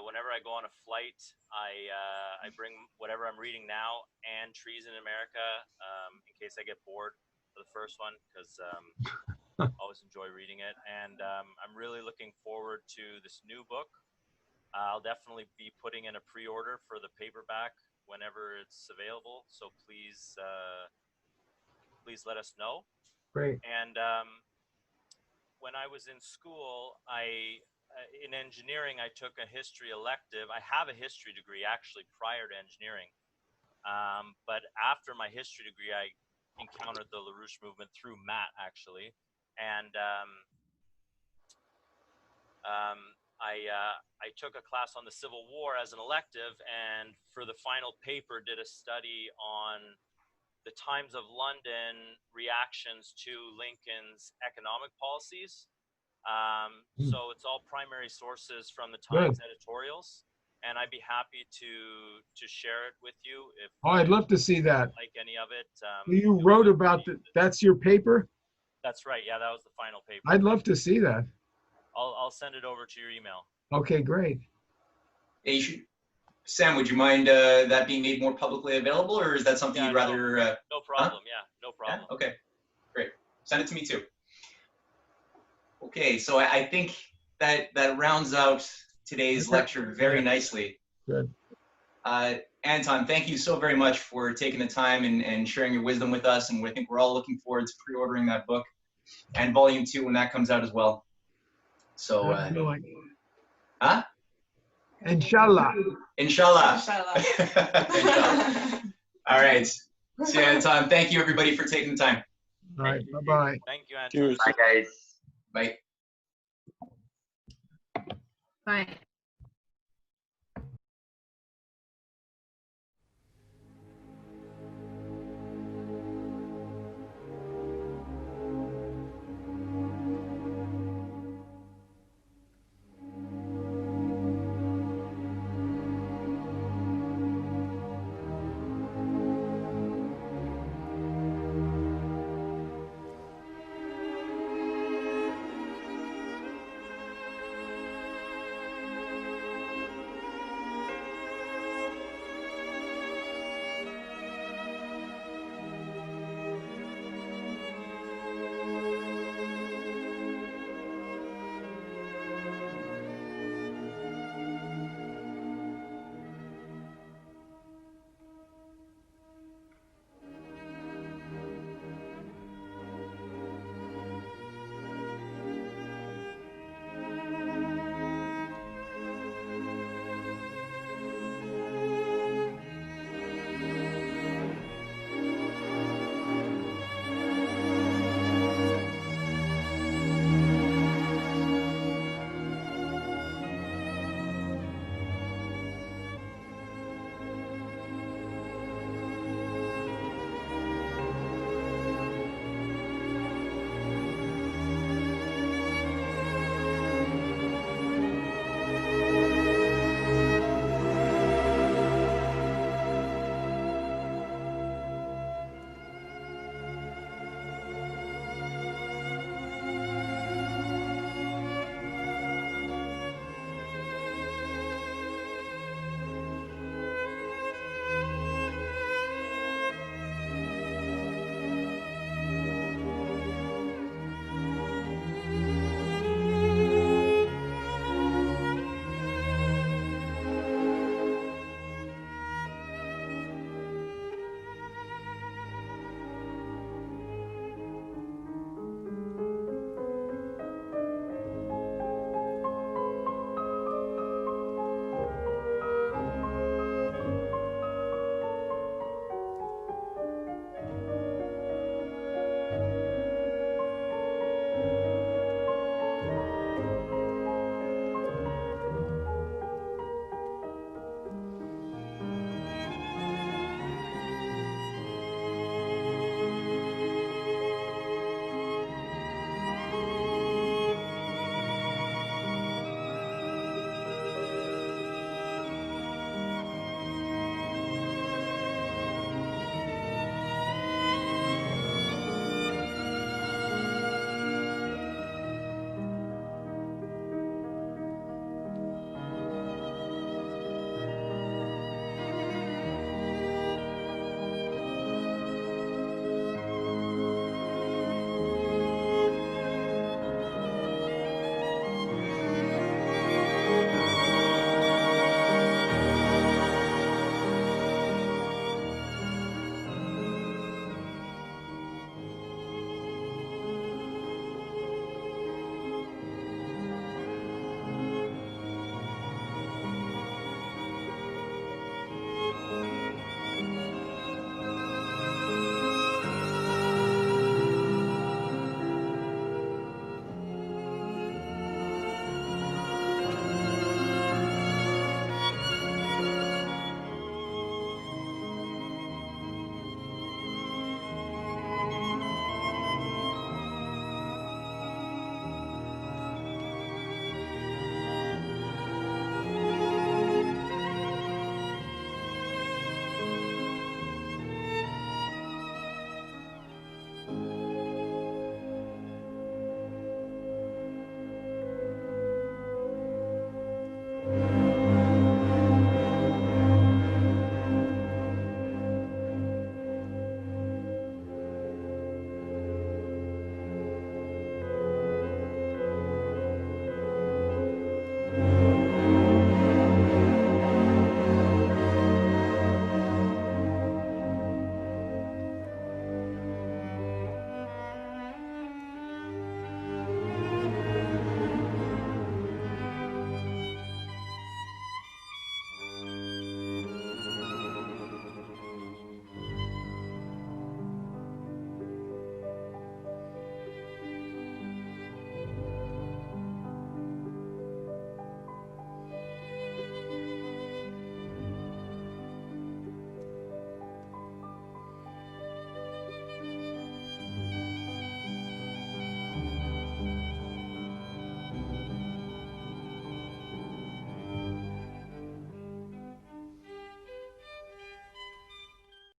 Whenever I go on a flight, I bring whatever I'm reading now and Treason in America in case I get bored for the first one, because I always enjoy reading it. And I'm really looking forward to this new book. I'll definitely be putting in a pre-order for the paperback whenever it's available. So please let us know. Great. And when I was in school, in engineering, I took a history elective. I have a history degree actually prior to engineering. But after my history degree, I encountered the LaRouche movement through Matt actually. And I took a class on the Civil War as an elective, and for the final paper did a study on the Times of London reactions to Lincoln's economic policies. So it's all primary sources from the Times editorials, and I'd be happy to share it with you if I'd love to see that. Like any of it. You wrote about that's your paper? That's right. Yeah, that was the final paper. I'd love to see that. I'll send it over to your email. Okay, great. Hey, Sam, would you mind that being made more publicly available, or is that something you'd rather? No problem. Huh? Yeah, no problem. Yeah? Okay, great. Send it to me too. Okay, so I think that rounds out today's lecture very nicely. Good. Anton, thank you so very much for taking the time and sharing your wisdom with us. And I think we're all looking forward to pre-ordering that book and volume 2 when that comes out as well. So, huh? Inshallah. Inshallah. Inshallah. All right. See you, Anton. Thank you, everybody, for taking the time. All right. Bye-bye. Thank you, Anton. Cheers. Bye, guys. Bye. Bye.